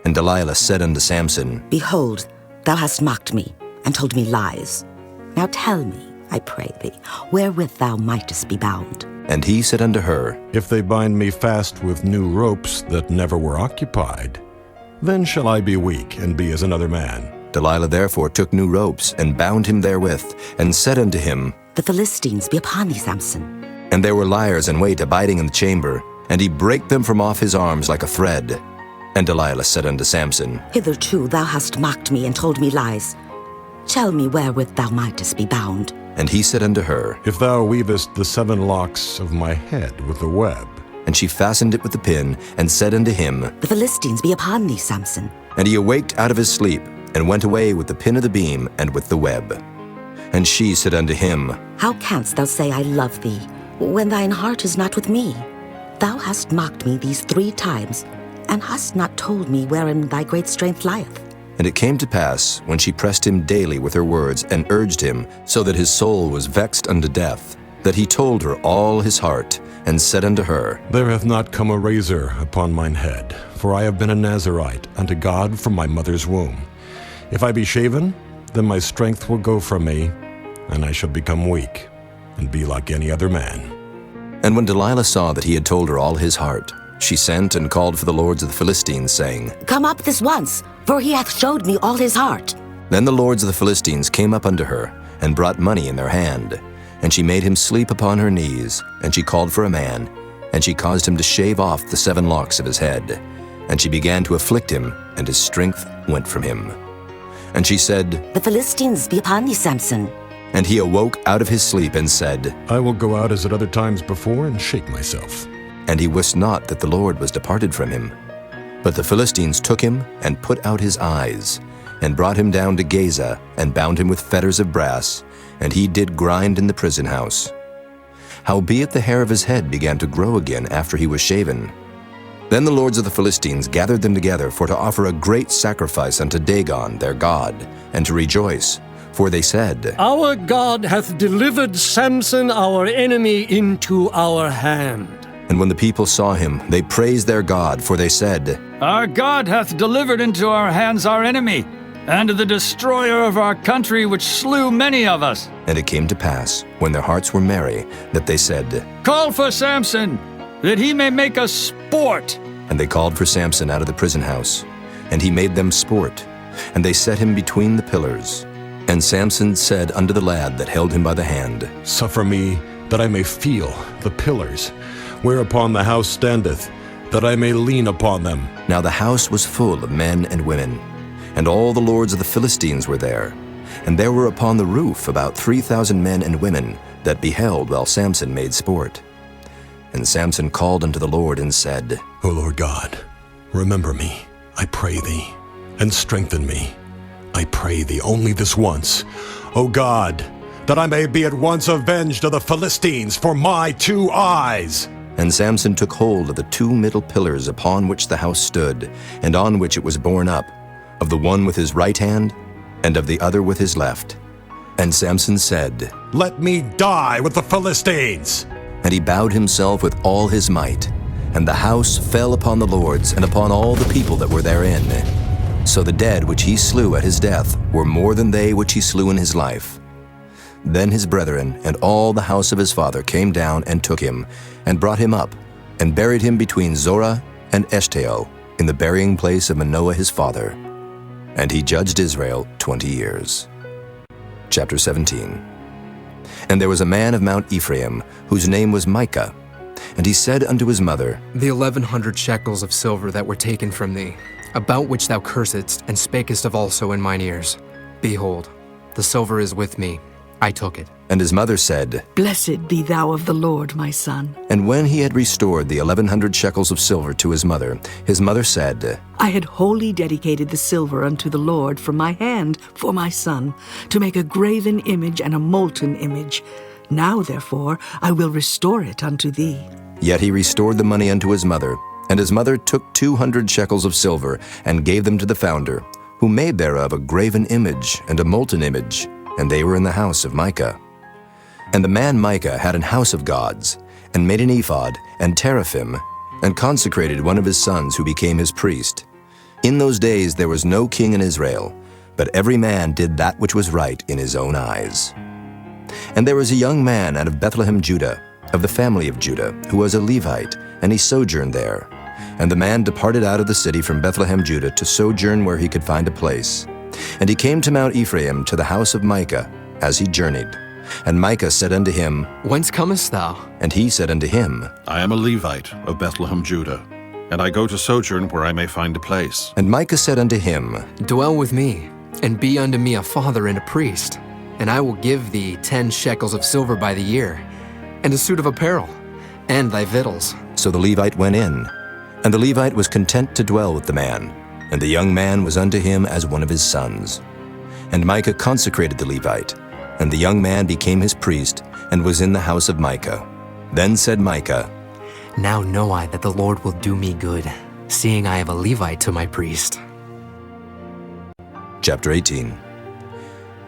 And Delilah said unto Samson, Behold, thou hast mocked me, and told me lies. Now tell me, I pray thee, wherewith thou mightest be bound. And he said unto her, If they bind me fast with new ropes that never were occupied, then shall I be weak, and be as another man. Delilah therefore took new ropes, and bound him therewith, and said unto him, The Philistines be upon thee, Samson. And there were liers in wait abiding in the chamber, and he brake them from off his arms like a thread. And Delilah said unto Samson, Hitherto thou hast mocked me, and told me lies. Tell me wherewith thou mightest be bound. And he said unto her, If thou weavest the 7 locks of my head with the web. And she fastened it with the pin, and said unto him, The Philistines be upon thee, Samson. And he awaked out of his sleep, and went away with the pin of the beam, and with the web. And she said unto him, How canst thou say, I love thee, when thine heart is not with me? Thou hast mocked me these 3 times, and hast not told me wherein thy great strength lieth. And it came to pass, when she pressed him daily with her words, and urged him, so that his soul was vexed unto death, that he told her all his heart, and said unto her, There hath not come a razor upon mine head, for I have been a Nazarite unto God from my mother's womb. If I be shaven, then my strength will go from me, and I shall become weak, and be like any other man. And when Delilah saw that he had told her all his heart, she sent and called for the lords of the Philistines, saying, Come up this once, for he hath showed me all his heart. Then the lords of the Philistines came up unto her, and brought money in their hand. And she made him sleep upon her knees, and she called for a man, and she caused him to shave off the 7 locks of his head. And she began to afflict him, and his strength went from him. And she said, The Philistines be upon thee, Samson. And he awoke out of his sleep, and said, I will go out as at other times before, and shake myself. And he wist not that the Lord was departed from him. But the Philistines took him, and put out his eyes, and brought him down to Gaza, and bound him with fetters of brass, and he did grind in the prison house. Howbeit the hair of his head began to grow again after he was shaven. Then the lords of the Philistines gathered them together for to offer a great sacrifice unto Dagon their god, and to rejoice. For they said, Our God hath delivered Samson our enemy into our hand. And when the people saw him, they praised their God, for they said, Our God hath delivered into our hands our enemy, and the destroyer of our country, which slew many of us. And it came to pass, when their hearts were merry, that they said, Call for Samson, that he may make us sport. And they called for Samson out of the prison house, and he made them sport, and they set him between the pillars. And Samson said unto the lad that held him by the hand, Suffer me that I may feel the pillars, whereupon the house standeth, that I may lean upon them. Now the house was full of men and women, and all the lords of the Philistines were there. And there were upon the roof about 3,000 men and women that beheld while Samson made sport. And Samson called unto the Lord and said, O Lord God, remember me, I pray thee, and strengthen me. I pray thee only this once, O God, that I may be at once avenged of the Philistines for my 2 eyes. And Samson took hold of the 2 middle pillars upon which the house stood, and on which it was borne up, of the one with his right hand, and of the other with his left. And Samson said, "Let me die with the Philistines!" And he bowed himself with all his might. And the house fell upon the lords and upon all the people that were therein. So the dead which he slew at his death were more than they which he slew in his life. Then his brethren and all the house of his father came down and took him, and brought him up, and buried him between Zorah and Eshtaol, in the burying place of Manoah his father. And he judged Israel 20 years. Chapter 17. And there was a man of Mount Ephraim, whose name was Micah. And he said unto his mother, The 1,100 shekels of silver that were taken from thee, about which thou cursedst, and spakest of also in mine ears. Behold, the silver is with me. I took it. And his mother said, Blessed be thou of the Lord, my son. And when he had restored the 1,100 shekels of silver to his mother said, I had wholly dedicated the silver unto the Lord from my hand for my son, to make a graven image and a molten image. Now, therefore, I will restore it unto thee. Yet he restored the money unto his mother, and his mother took 200 shekels of silver, and gave them to the founder, who made thereof a graven image and a molten image, and they were in the house of Micah. And the man Micah had an house of gods, and made an ephod and teraphim, and consecrated one of his sons who became his priest. In those days there was no king in Israel, but every man did that which was right in his own eyes. And there was a young man out of Bethlehem, Judah, of the family of Judah, who was a Levite, and he sojourned there. And the man departed out of the city from Bethlehem, Judah, to sojourn where he could find a place. And he came to Mount Ephraim, to the house of Micah, as he journeyed. And Micah said unto him, Whence comest thou? And he said unto him, I am a Levite of Bethlehem, Judah, and I go to sojourn where I may find a place. And Micah said unto him, Dwell with me, and be unto me a father and a priest. And I will give thee 10 shekels of silver by the year, and a suit of apparel, and thy victuals. So the Levite went in, and the Levite was content to dwell with the man, and the young man was unto him as one of his sons. And Micah consecrated the Levite, and the young man became his priest, and was in the house of Micah. Then said Micah, Now know I that the Lord will do me good, seeing I have a Levite to my priest. Chapter 18.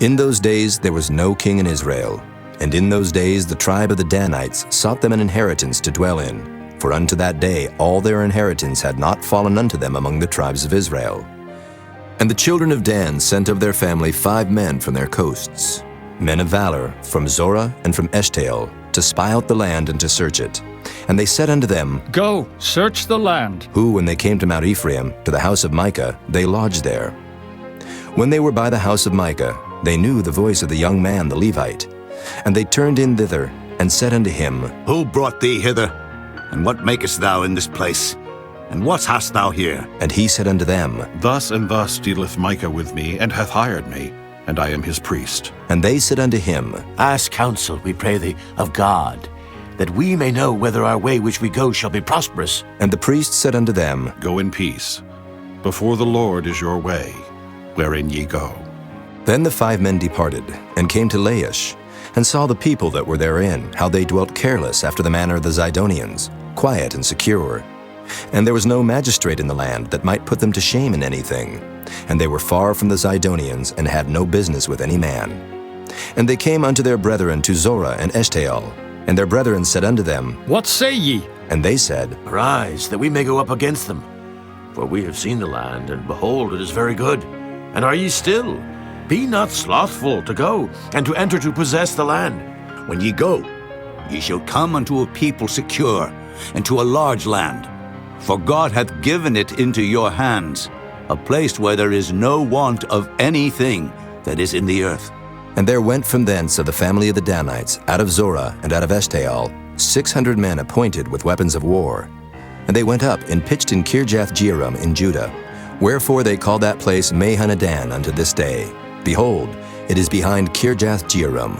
In those days there was no king in Israel, and in those days the tribe of the Danites sought them an inheritance to dwell in, for unto that day all their inheritance had not fallen unto them among the tribes of Israel. And the children of Dan sent of their family 5 men from their coasts, men of valor, from Zorah and from Eshtaol, to spy out the land and to search it. And they said unto them, Go, search the land. Who, when they came to Mount Ephraim, to the house of Micah, they lodged there. When they were by the house of Micah, they knew the voice of the young man the Levite. And they turned in thither, and said unto him, Who brought thee hither? And what makest thou in this place? And what hast thou here? And he said unto them, Thus and thus dealeth Micah with me, and hath hired me, and I am his priest. And they said unto him, Ask counsel, we pray thee, of God, that we may know whether our way which we go shall be prosperous. And the priest said unto them, Go in peace. Before the Lord is your way, wherein ye go. Then the 5 men departed, and came to Laish, and saw the people that were therein, how they dwelt careless after the manner of the Zidonians, quiet and secure. And there was no magistrate in the land that might put them to shame in anything. And they were far from the Zidonians, and had no business with any man. And they came unto their brethren to Zorah and Eshtaol. And their brethren said unto them, What say ye? And they said, Arise, that we may go up against them. For we have seen the land, and behold, it is very good. And are ye still? Be not slothful to go, and to enter to possess the land. When ye go, ye shall come unto a people secure, and to a large land. For God hath given it into your hands, a place where there is no want of anything that is in the earth. And there went from thence of the family of the Danites, out of Zorah and out of Eshtaol, 600 men appointed with weapons of war. And they went up and pitched in Kirjath-jearim in Judah. Wherefore they call that place Mahanadan unto this day. Behold, it is behind Kirjath-jearim.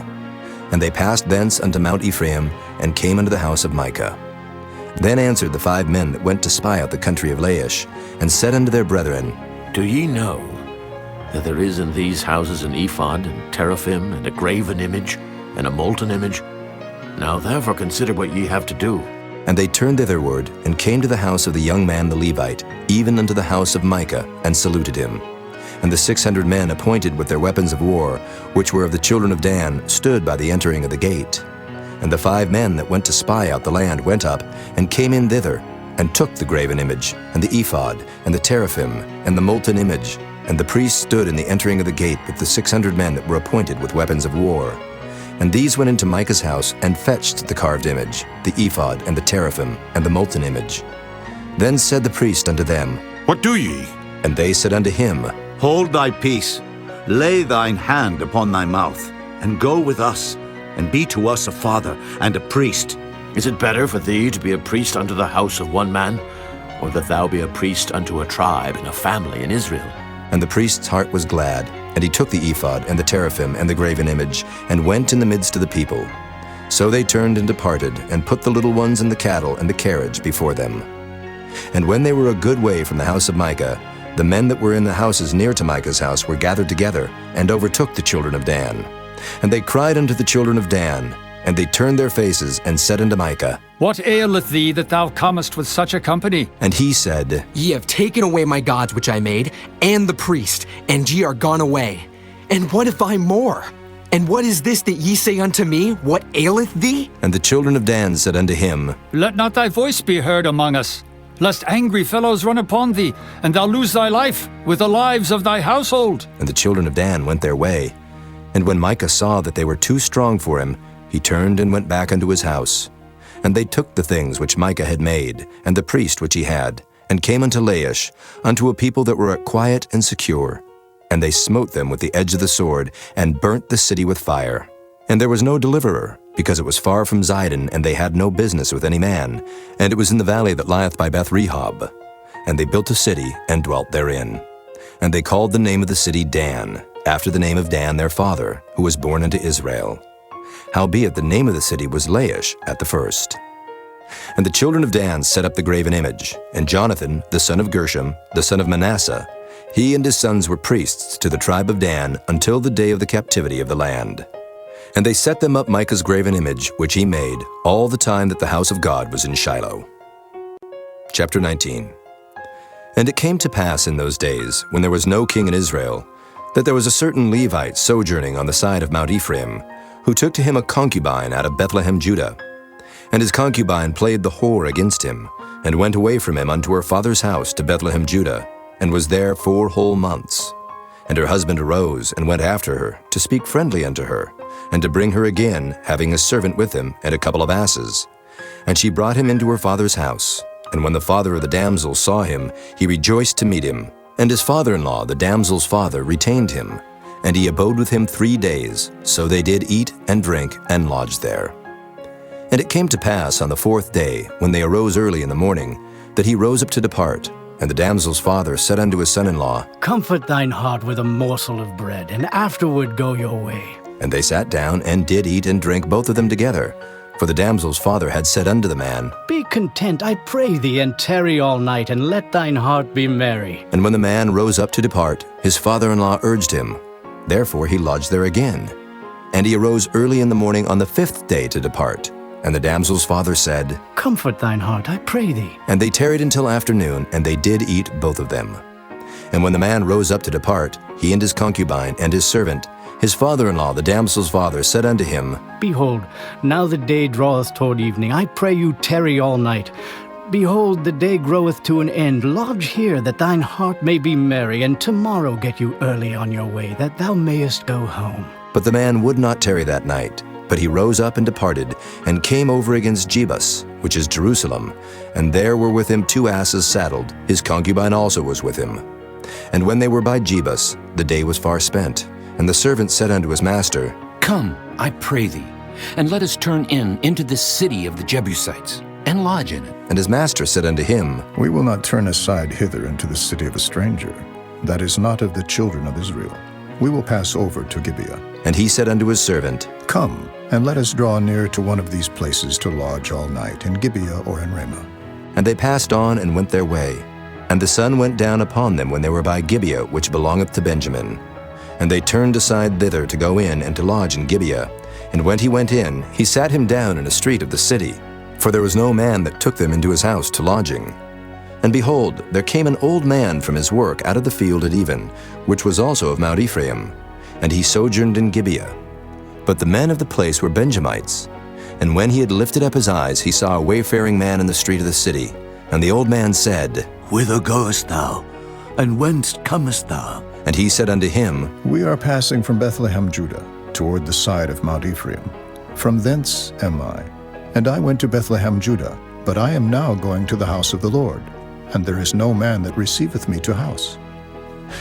And they passed thence unto Mount Ephraim, and came unto the house of Micah. Then answered the 5 men that went to spy out the country of Laish, and said unto their brethren, Do ye know that there is in these houses an ephod, and teraphim, and a graven image, and a molten image? Now therefore consider what ye have to do. And they turned thitherward, and came to the house of the young man the Levite, even unto the house of Micah, and saluted him. And the 600 men appointed with their weapons of war, which were of the children of Dan, stood by the entering of the gate. And the 5 men that went to spy out the land went up, and came in thither, and took the graven image, and the ephod, and the teraphim, and the molten image. And the priests stood in the entering of the gate with the 600 men that were appointed with weapons of war. And these went into Micah's house, and fetched the carved image, the ephod, and the teraphim, and the molten image. Then said the priest unto them, What do ye? And they said unto him, Hold thy peace, lay thine hand upon thy mouth, and go with us, and be to us a father and a priest. Is it better for thee to be a priest unto the house of one man, or that thou be a priest unto a tribe and a family in Israel? And the priest's heart was glad, and he took the ephod and the teraphim and the graven image, and went in the midst of the people. So they turned and departed, and put the little ones and the cattle and the carriage before them. And when they were a good way from the house of Micah, the men that were in the houses near to Micah's house were gathered together, and overtook the children of Dan. And they cried unto the children of Dan, and they turned their faces, and said unto Micah, What aileth thee that thou comest with such a company? And he said, Ye have taken away my gods which I made, and the priest, and ye are gone away. And what if I more? And what is this that ye say unto me? What aileth thee? And the children of Dan said unto him, Let not thy voice be heard among us, lest angry fellows run upon thee, and thou lose thy life with the lives of thy household. And the children of Dan went their way. And when Micah saw that they were too strong for him, he turned and went back unto his house. And they took the things which Micah had made, and the priest which he had, and came unto Laish, unto a people that were quiet and secure. And they smote them with the edge of the sword, and burnt the city with fire. And there was no deliverer, because it was far from Zidon, and they had no business with any man. And it was in the valley that lieth by Beth-rehob. And they built a city, and dwelt therein. And they called the name of the city Dan, after the name of Dan their father, who was born unto Israel. Howbeit the name of the city was Laish at the first. And the children of Dan set up the graven image, and Jonathan, the son of Gershom, the son of Manasseh, he and his sons were priests to the tribe of Dan until the day of the captivity of the land. And they set them up Micah's graven image, which he made, all the time that the house of God was in Shiloh. Chapter 19. And it came to pass in those days, when there was no king in Israel, that there was a certain Levite sojourning on the side of Mount Ephraim, who took to him a concubine out of Bethlehem, Judah. And his concubine played the whore against him, and went away from him unto her father's house to Bethlehem, Judah, and was there 4 whole months. And her husband arose, and went after her, to speak friendly unto her, and to bring her again, having a servant with him, and a couple of asses. And she brought him into her father's house. And when the father of the damsel saw him, he rejoiced to meet him. And his father-in-law, the damsel's father, retained him. And he abode with him 3 days. So they did eat and drink, and lodged there. And it came to pass on the 4th day, when they arose early in the morning, that he rose up to depart. And the damsel's father said unto his son-in-law, Comfort thine heart with a morsel of bread, and afterward go your way. And they sat down, and did eat and drink both of them together. For the damsel's father had said unto the man, Be content, I pray thee, and tarry all night, and let thine heart be merry. And when the man rose up to depart, his father-in-law urged him. Therefore he lodged there again. And he arose early in the morning on the 5th day to depart. And the damsel's father said, Comfort thine heart, I pray thee. And they tarried until afternoon, and they did eat both of them. And when the man rose up to depart, he and his concubine and his servant, his father-in-law, the damsel's father, said unto him, Behold, now the day draweth toward evening. I pray you tarry all night. Behold, the day groweth to an end. Lodge here, that thine heart may be merry, and tomorrow get you early on your way, that thou mayest go home. But the man would not tarry that night. But he rose up and departed, and came over against Jebus, which is Jerusalem. And there were with him 2 asses saddled. His concubine also was with him. And when they were by Jebus, the day was far spent. And the servant said unto his master, Come, I pray thee, and let us turn into this city of the Jebusites, and lodge in it. And his master said unto him, We will not turn aside hither into the city of a stranger, that is not of the children of Israel. We will pass over to Gibeah. And he said unto his servant, Come, and let us draw near to one of these places to lodge all night, in Gibeah or in Ramah. And they passed on and went their way. And the sun went down upon them when they were by Gibeah, which belongeth to Benjamin. And they turned aside thither to go in and to lodge in Gibeah. And when he went in, he sat him down in a street of the city. for there was no man that took them into his house to lodging. And behold, there came an old man from his work out of the field at even, which was also of Mount Ephraim, and he sojourned in Gibeah. But the men of the place were Benjamites. And when he had lifted up his eyes, he saw a wayfaring man in the street of the city. And the old man said, Whither goest thou? And whence comest thou? And he said unto him, We are passing from Bethlehem, Judah, toward the side of Mount Ephraim. From thence am I. And I went to Bethlehem, Judah, but I am now going to the house of the Lord, and there is no man that receiveth me to house.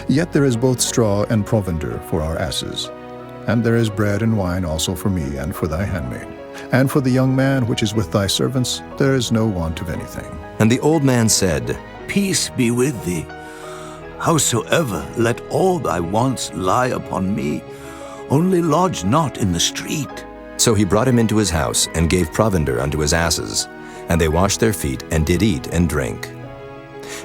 Yet there is both straw and provender for our asses, and there is bread and wine also for me and for thy handmaid. And for the young man which is with thy servants, there is no want of anything. And the old man said, Peace be with thee. Howsoever, let all thy wants lie upon me, only lodge not in the street. So he brought him into his house, and gave provender unto his asses. And they washed their feet, and did eat and drink.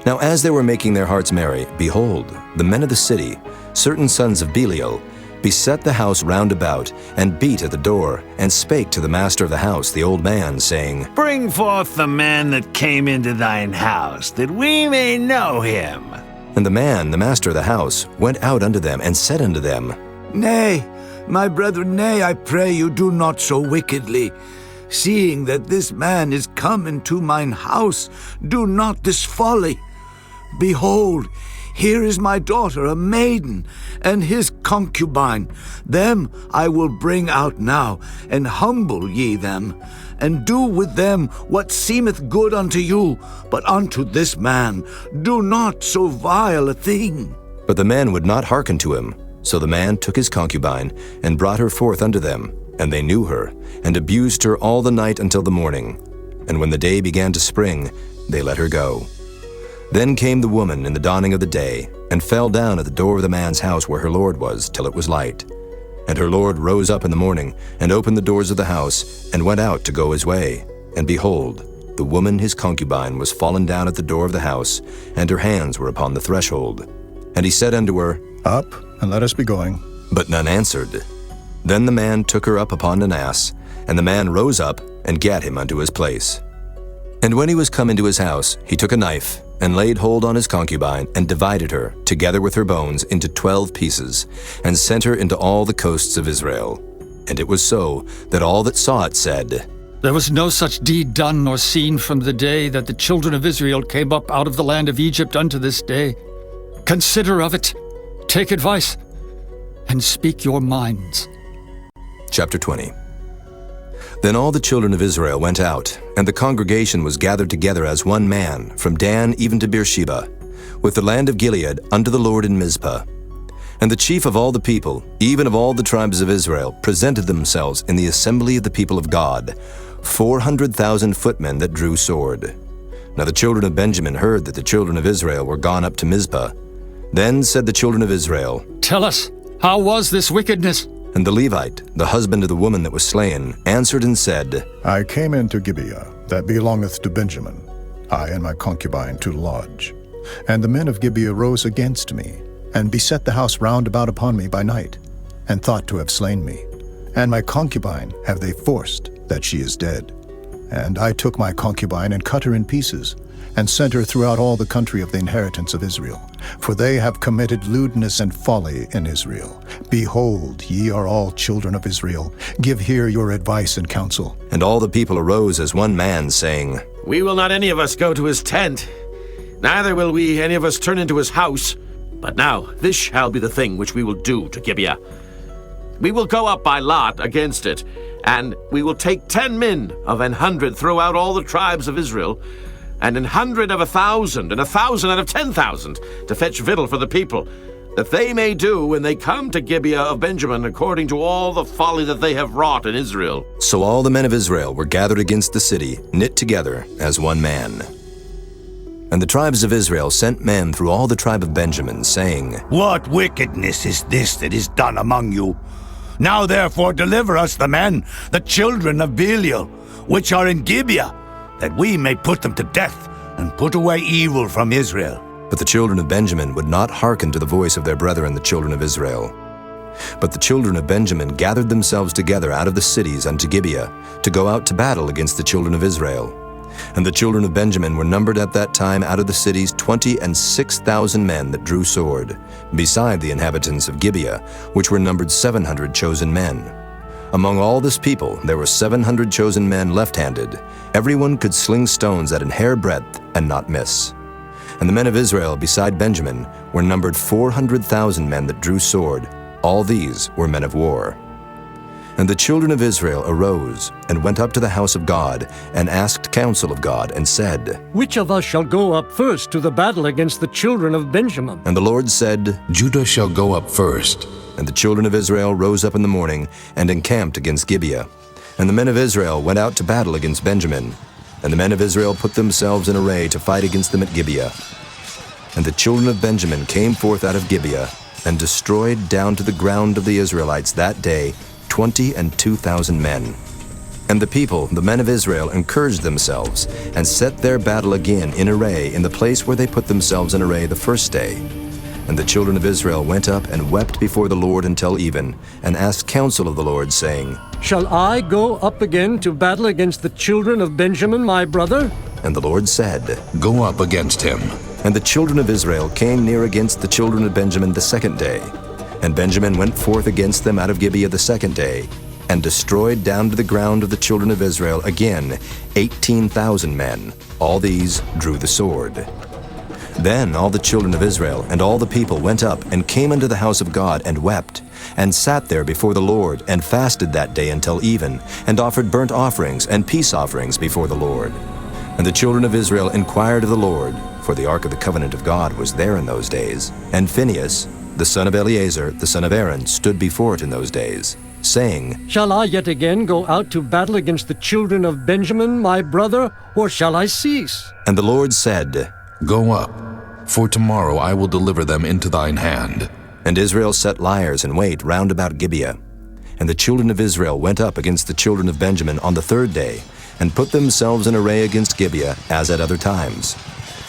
Now as they were making their hearts merry, behold, the men of the city, certain sons of Belial, beset the house round about, and beat at the door, and spake to the master of the house, the old man, saying, Bring forth the man that came into thine house, that we may know him. And the man, the master of the house, went out unto them, and said unto them, Nay, my brethren, nay, I pray you, do not so wickedly. Seeing that this man is come into mine house, do not this folly. Behold, here is my daughter, a maiden, and his concubine. Them I will bring out now, and humble ye them, and do with them what seemeth good unto you. But unto this man do not so vile a thing. But the men would not hearken to him. So the man took his concubine, and brought her forth unto them. And they knew her, and abused her all the night until the morning. And when the day began to spring, they let her go. Then came the woman in the dawning of the day, and fell down at the door of the man's house where her lord was, till it was light. And her lord rose up in the morning, and opened the doors of the house, and went out to go his way. And behold, the woman his concubine was fallen down at the door of the house, and her hands were upon the threshold. And he said unto her, Up, and let us be going. But none answered. Then the man took her up upon an ass, and the man rose up, and gat him unto his place. And when he was come into his house, he took a knife, and laid hold on his concubine, and divided her, together with her bones, into 12 pieces, and sent her into all the coasts of Israel. And it was so, that all that saw it said, There was no such deed done nor seen from the day that the children of Israel came up out of the land of Egypt unto this day. Consider of it, take advice, and speak your minds. Chapter 20. Then all the children of Israel went out, and the congregation was gathered together as one man, from Dan even to Beersheba, with the land of Gilead unto the Lord in Mizpah. And the chief of all the people, even of all the tribes of Israel, presented themselves in the assembly of the people of God, 400,000 footmen that drew sword. Now the children of Benjamin heard that the children of Israel were gone up to Mizpah. Then said the children of Israel, Tell us, how was this wickedness? And the Levite, the husband of the woman that was slain, answered and said, I came into Gibeah, that belongeth to Benjamin, I and my concubine to lodge. And the men of Gibeah rose against me, and beset the house round about upon me by night, and thought to have slain me. And my concubine have they forced, that she is dead. And I took my concubine and cut her in pieces, and sent her throughout all the country of the inheritance of Israel. For they have committed lewdness and folly in Israel. Behold, ye are all children of Israel. Give here your advice and counsel. And all the people arose as one man, saying, We will not any of us go to his tent, neither will we any of us turn into his house. But now this shall be the thing which we will do to Gibeah. We will go up by lot against it, and we will take 10 men of 100 throughout all the tribes of Israel, and 100 of 1,000, and 1,000 out of 10,000, to fetch victual for the people, that they may do when they come to Gibeah of Benjamin according to all the folly that they have wrought in Israel. So all the men of Israel were gathered against the city, knit together as one man. And the tribes of Israel sent men through all the tribe of Benjamin, saying, What wickedness is this that is done among you? Now therefore deliver us the men, the children of Belial, which are in Gibeah, that we may put them to death, and put away evil from Israel. But the children of Benjamin would not hearken to the voice of their brethren the children of Israel. But the children of Benjamin gathered themselves together out of the cities unto Gibeah, to go out to battle against the children of Israel. And the children of Benjamin were numbered at that time out of the cities 26,000 men that drew sword, beside the inhabitants of Gibeah, which were numbered 700 chosen men. Among all this people there were 700 chosen men left-handed. Everyone could sling stones at an hair breadth and not miss. And the men of Israel beside Benjamin were numbered 400,000 men that drew sword. All these were men of war. And the children of Israel arose and went up to the house of God and asked counsel of God and said, Which of us shall go up first to the battle against the children of Benjamin? And the Lord said, Judah shall go up first. And the children of Israel rose up in the morning and encamped against Gibeah. And the men of Israel went out to battle against Benjamin. And the men of Israel put themselves in array to fight against them at Gibeah. And the children of Benjamin came forth out of Gibeah and destroyed down to the ground of the Israelites that day 22,000 men. And the people, the men of Israel, encouraged themselves and set their battle again in array in the place where they put themselves in array the first day. And the children of Israel went up and wept before the Lord until even, and asked counsel of the Lord, saying, Shall I go up again to battle against the children of Benjamin, my brother? And the Lord said, Go up against him. And the children of Israel came near against the children of Benjamin the second day. And Benjamin went forth against them out of Gibeah the second day, and destroyed down to the ground of the children of Israel again 18,000 men. All these drew the sword. Then all the children of Israel and all the people went up and came unto the house of God and wept, and sat there before the Lord, and fasted that day until even, and offered burnt offerings and peace offerings before the Lord. And the children of Israel inquired of the Lord, for the ark of the covenant of God was there in those days. And Phinehas, the son of Eleazar, the son of Aaron, stood before it in those days, saying, Shall I yet again go out to battle against the children of Benjamin, my brother, or shall I cease? And the Lord said, Go up, for tomorrow I will deliver them into thine hand. And Israel set liers in wait round about Gibeah. And the children of Israel went up against the children of Benjamin on the third day, and put themselves in array against Gibeah, as at other times.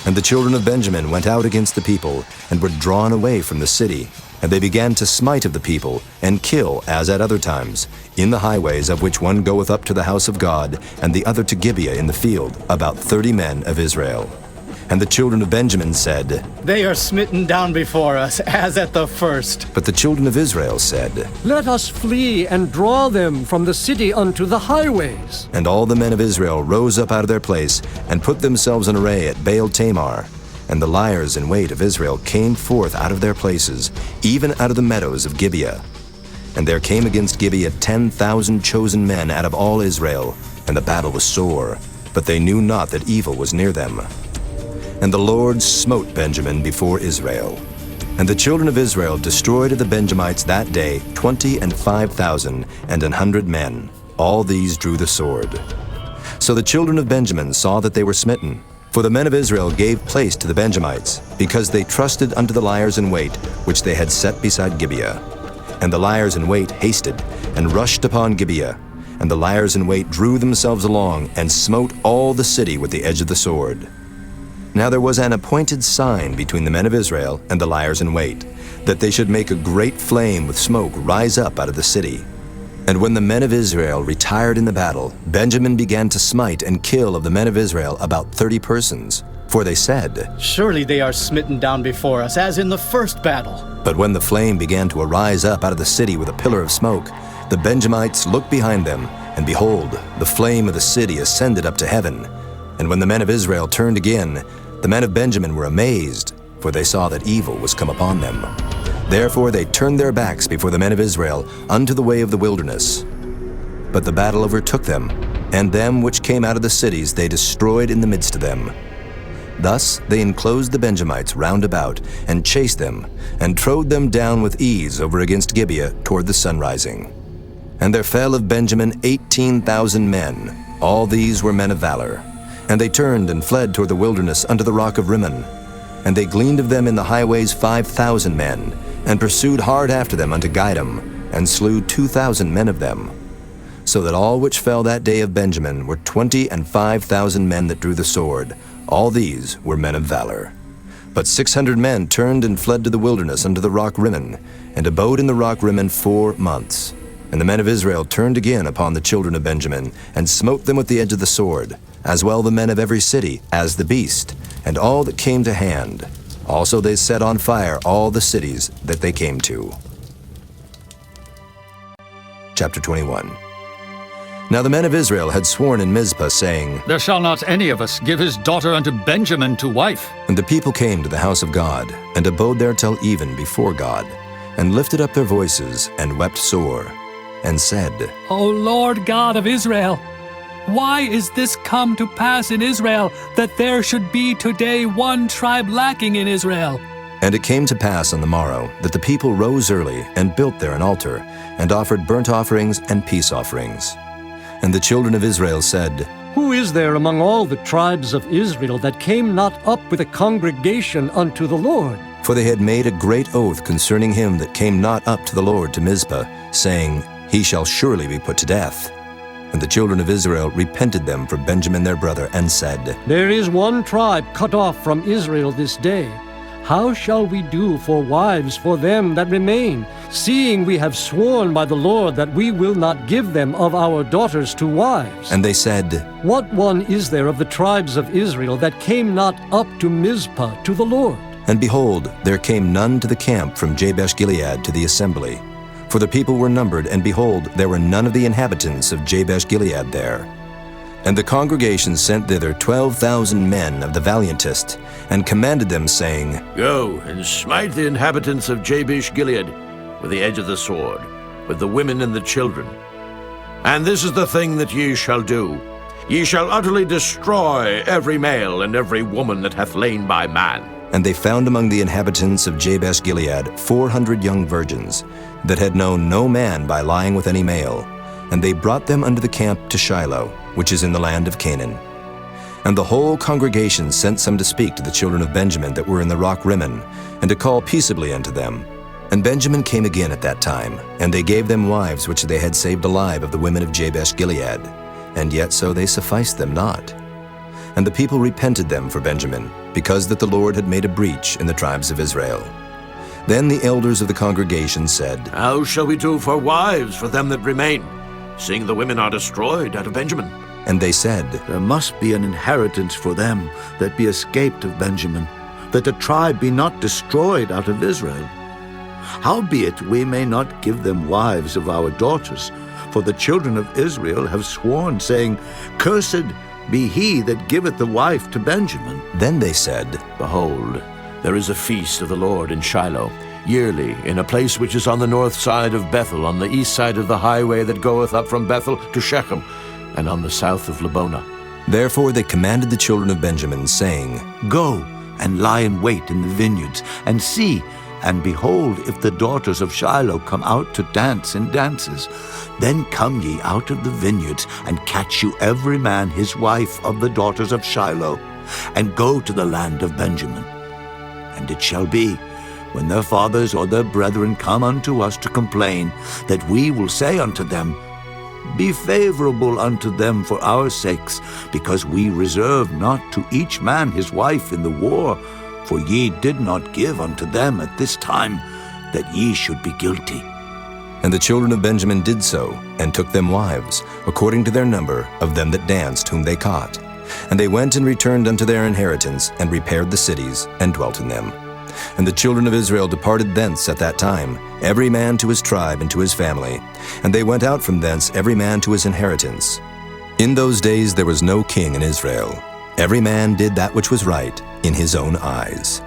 And the children of Benjamin went out against the people, and were drawn away from the city. And they began to smite of the people, and kill, as at other times, in the highways, of which one goeth up to the house of God, and the other to Gibeah in the field, about 30 men of Israel. And the children of Benjamin said, They are smitten down before us, as at the first. But the children of Israel said, Let us flee and draw them from the city unto the highways. And all the men of Israel rose up out of their place, and put themselves in array at Baal Tamar. And the liers in wait of Israel came forth out of their places, even out of the meadows of Gibeah. And there came against Gibeah 10,000 chosen men out of all Israel, and the battle was sore, but they knew not that evil was near them. And the Lord smote Benjamin before Israel. And the children of Israel destroyed of the Benjamites that day 25,100 men. All these drew the sword. So the children of Benjamin saw that they were smitten. For the men of Israel gave place to the Benjamites, because they trusted unto the liers in wait, which they had set beside Gibeah. And the liers in wait hasted, and rushed upon Gibeah. And the liers in wait drew themselves along, and smote all the city with the edge of the sword. Now there was an appointed sign between the men of Israel and the liers in wait, that they should make a great flame with smoke rise up out of the city. And when the men of Israel retired in the battle, Benjamin began to smite and kill of the men of Israel about 30 persons. For they said, Surely they are smitten down before us, as in the first battle. But when the flame began to arise up out of the city with a pillar of smoke, the Benjamites looked behind them, and behold, the flame of the city ascended up to heaven. And when the men of Israel turned again, the men of Benjamin were amazed, for they saw that evil was come upon them. Therefore they turned their backs before the men of Israel unto the way of the wilderness. But the battle overtook them, and them which came out of the cities they destroyed in the midst of them. Thus they enclosed the Benjamites round about, and chased them, and trode them down with ease over against Gibeah toward the sunrising. And there fell of Benjamin 18,000 men. All these were men of valor. And they turned and fled toward the wilderness unto the rock of Rimmon. And they gleaned of them in the highways 5,000 men, and pursued hard after them unto Gidom, and slew 2,000 men of them. So that all which fell that day of Benjamin were 25,000 men that drew the sword. All these were men of valor. But 600 men turned and fled to the wilderness unto the rock Rimmon, and abode in the rock Rimmon 4 months. And the men of Israel turned again upon the children of Benjamin, and smote them with the edge of the sword, as well the men of every city, as the beast, and all that came to hand. Also they set on fire all the cities that they came to. Chapter 21. Now the men of Israel had sworn in Mizpah, saying, There shall not any of us give his daughter unto Benjamin to wife. And the people came to the house of God, and abode there till even before God, and lifted up their voices, and wept sore, and said, O Lord God of Israel, why is this come to pass in Israel, that there should be today one tribe lacking in Israel? And it came to pass on the morrow, that the people rose early, and built there an altar, and offered burnt offerings and peace offerings. And the children of Israel said, Who is there among all the tribes of Israel that came not up with a congregation unto the Lord? For they had made a great oath concerning him that came not up to the Lord to Mizpah, saying, He shall surely be put to death. And the children of Israel repented them for Benjamin their brother, and said, There is one tribe cut off from Israel this day. How shall we do for wives for them that remain, seeing we have sworn by the Lord that we will not give them of our daughters to wives? And they said, What one is there of the tribes of Israel that came not up to Mizpah to the Lord? And behold, there came none to the camp from Jabesh-Gilead to the assembly. For the people were numbered, and behold, there were none of the inhabitants of Jabesh-Gilead there. And the congregation sent thither 12,000 men of the valiantest, and commanded them, saying, Go and smite the inhabitants of Jabesh-Gilead with the edge of the sword, with the women and the children. And this is the thing that ye shall do. Ye shall utterly destroy every male and every woman that hath lain by man. And they found among the inhabitants of Jabesh-Gilead 400 young virgins, that had known no man by lying with any male. And they brought them unto the camp to Shiloh, which is in the land of Canaan. And the whole congregation sent some to speak to the children of Benjamin that were in the rock Rimmon, and to call peaceably unto them. And Benjamin came again at that time, and they gave them wives which they had saved alive of the women of Jabesh-Gilead, and yet so they sufficed them not. And the people repented them for Benjamin, because that the Lord had made a breach in the tribes of Israel. Then the elders of the congregation said, How shall we do for wives for them that remain, seeing the women are destroyed out of Benjamin? And they said, There must be an inheritance for them that be escaped of Benjamin, that the tribe be not destroyed out of Israel. Howbeit we may not give them wives of our daughters, for the children of Israel have sworn, saying, Cursed be he that giveth the wife to Benjamin. Then they said, Behold, there is a feast of the Lord in Shiloh, yearly, in a place which is on the north side of Bethel, on the east side of the highway that goeth up from Bethel to Shechem, and on the south of Lebonah. Therefore they commanded the children of Benjamin, saying, Go and lie in wait in the vineyards, and see, and behold, if the daughters of Shiloh come out to dance in dances, then come ye out of the vineyards, and catch you every man his wife of the daughters of Shiloh, and go to the land of Benjamin. And it shall be, when their fathers or their brethren come unto us to complain, that we will say unto them, Be favorable unto them for our sakes, because we reserve not to each man his wife in the war, for ye did not give unto them at this time, that ye should be guilty. And the children of Benjamin did so, and took them wives, according to their number of them that danced whom they caught. And they went and returned unto their inheritance, and repaired the cities, and dwelt in them. And the children of Israel departed thence at that time, every man to his tribe and to his family. And they went out from thence every man to his inheritance. In those days there was no king in Israel. Every man did that which was right in his own eyes.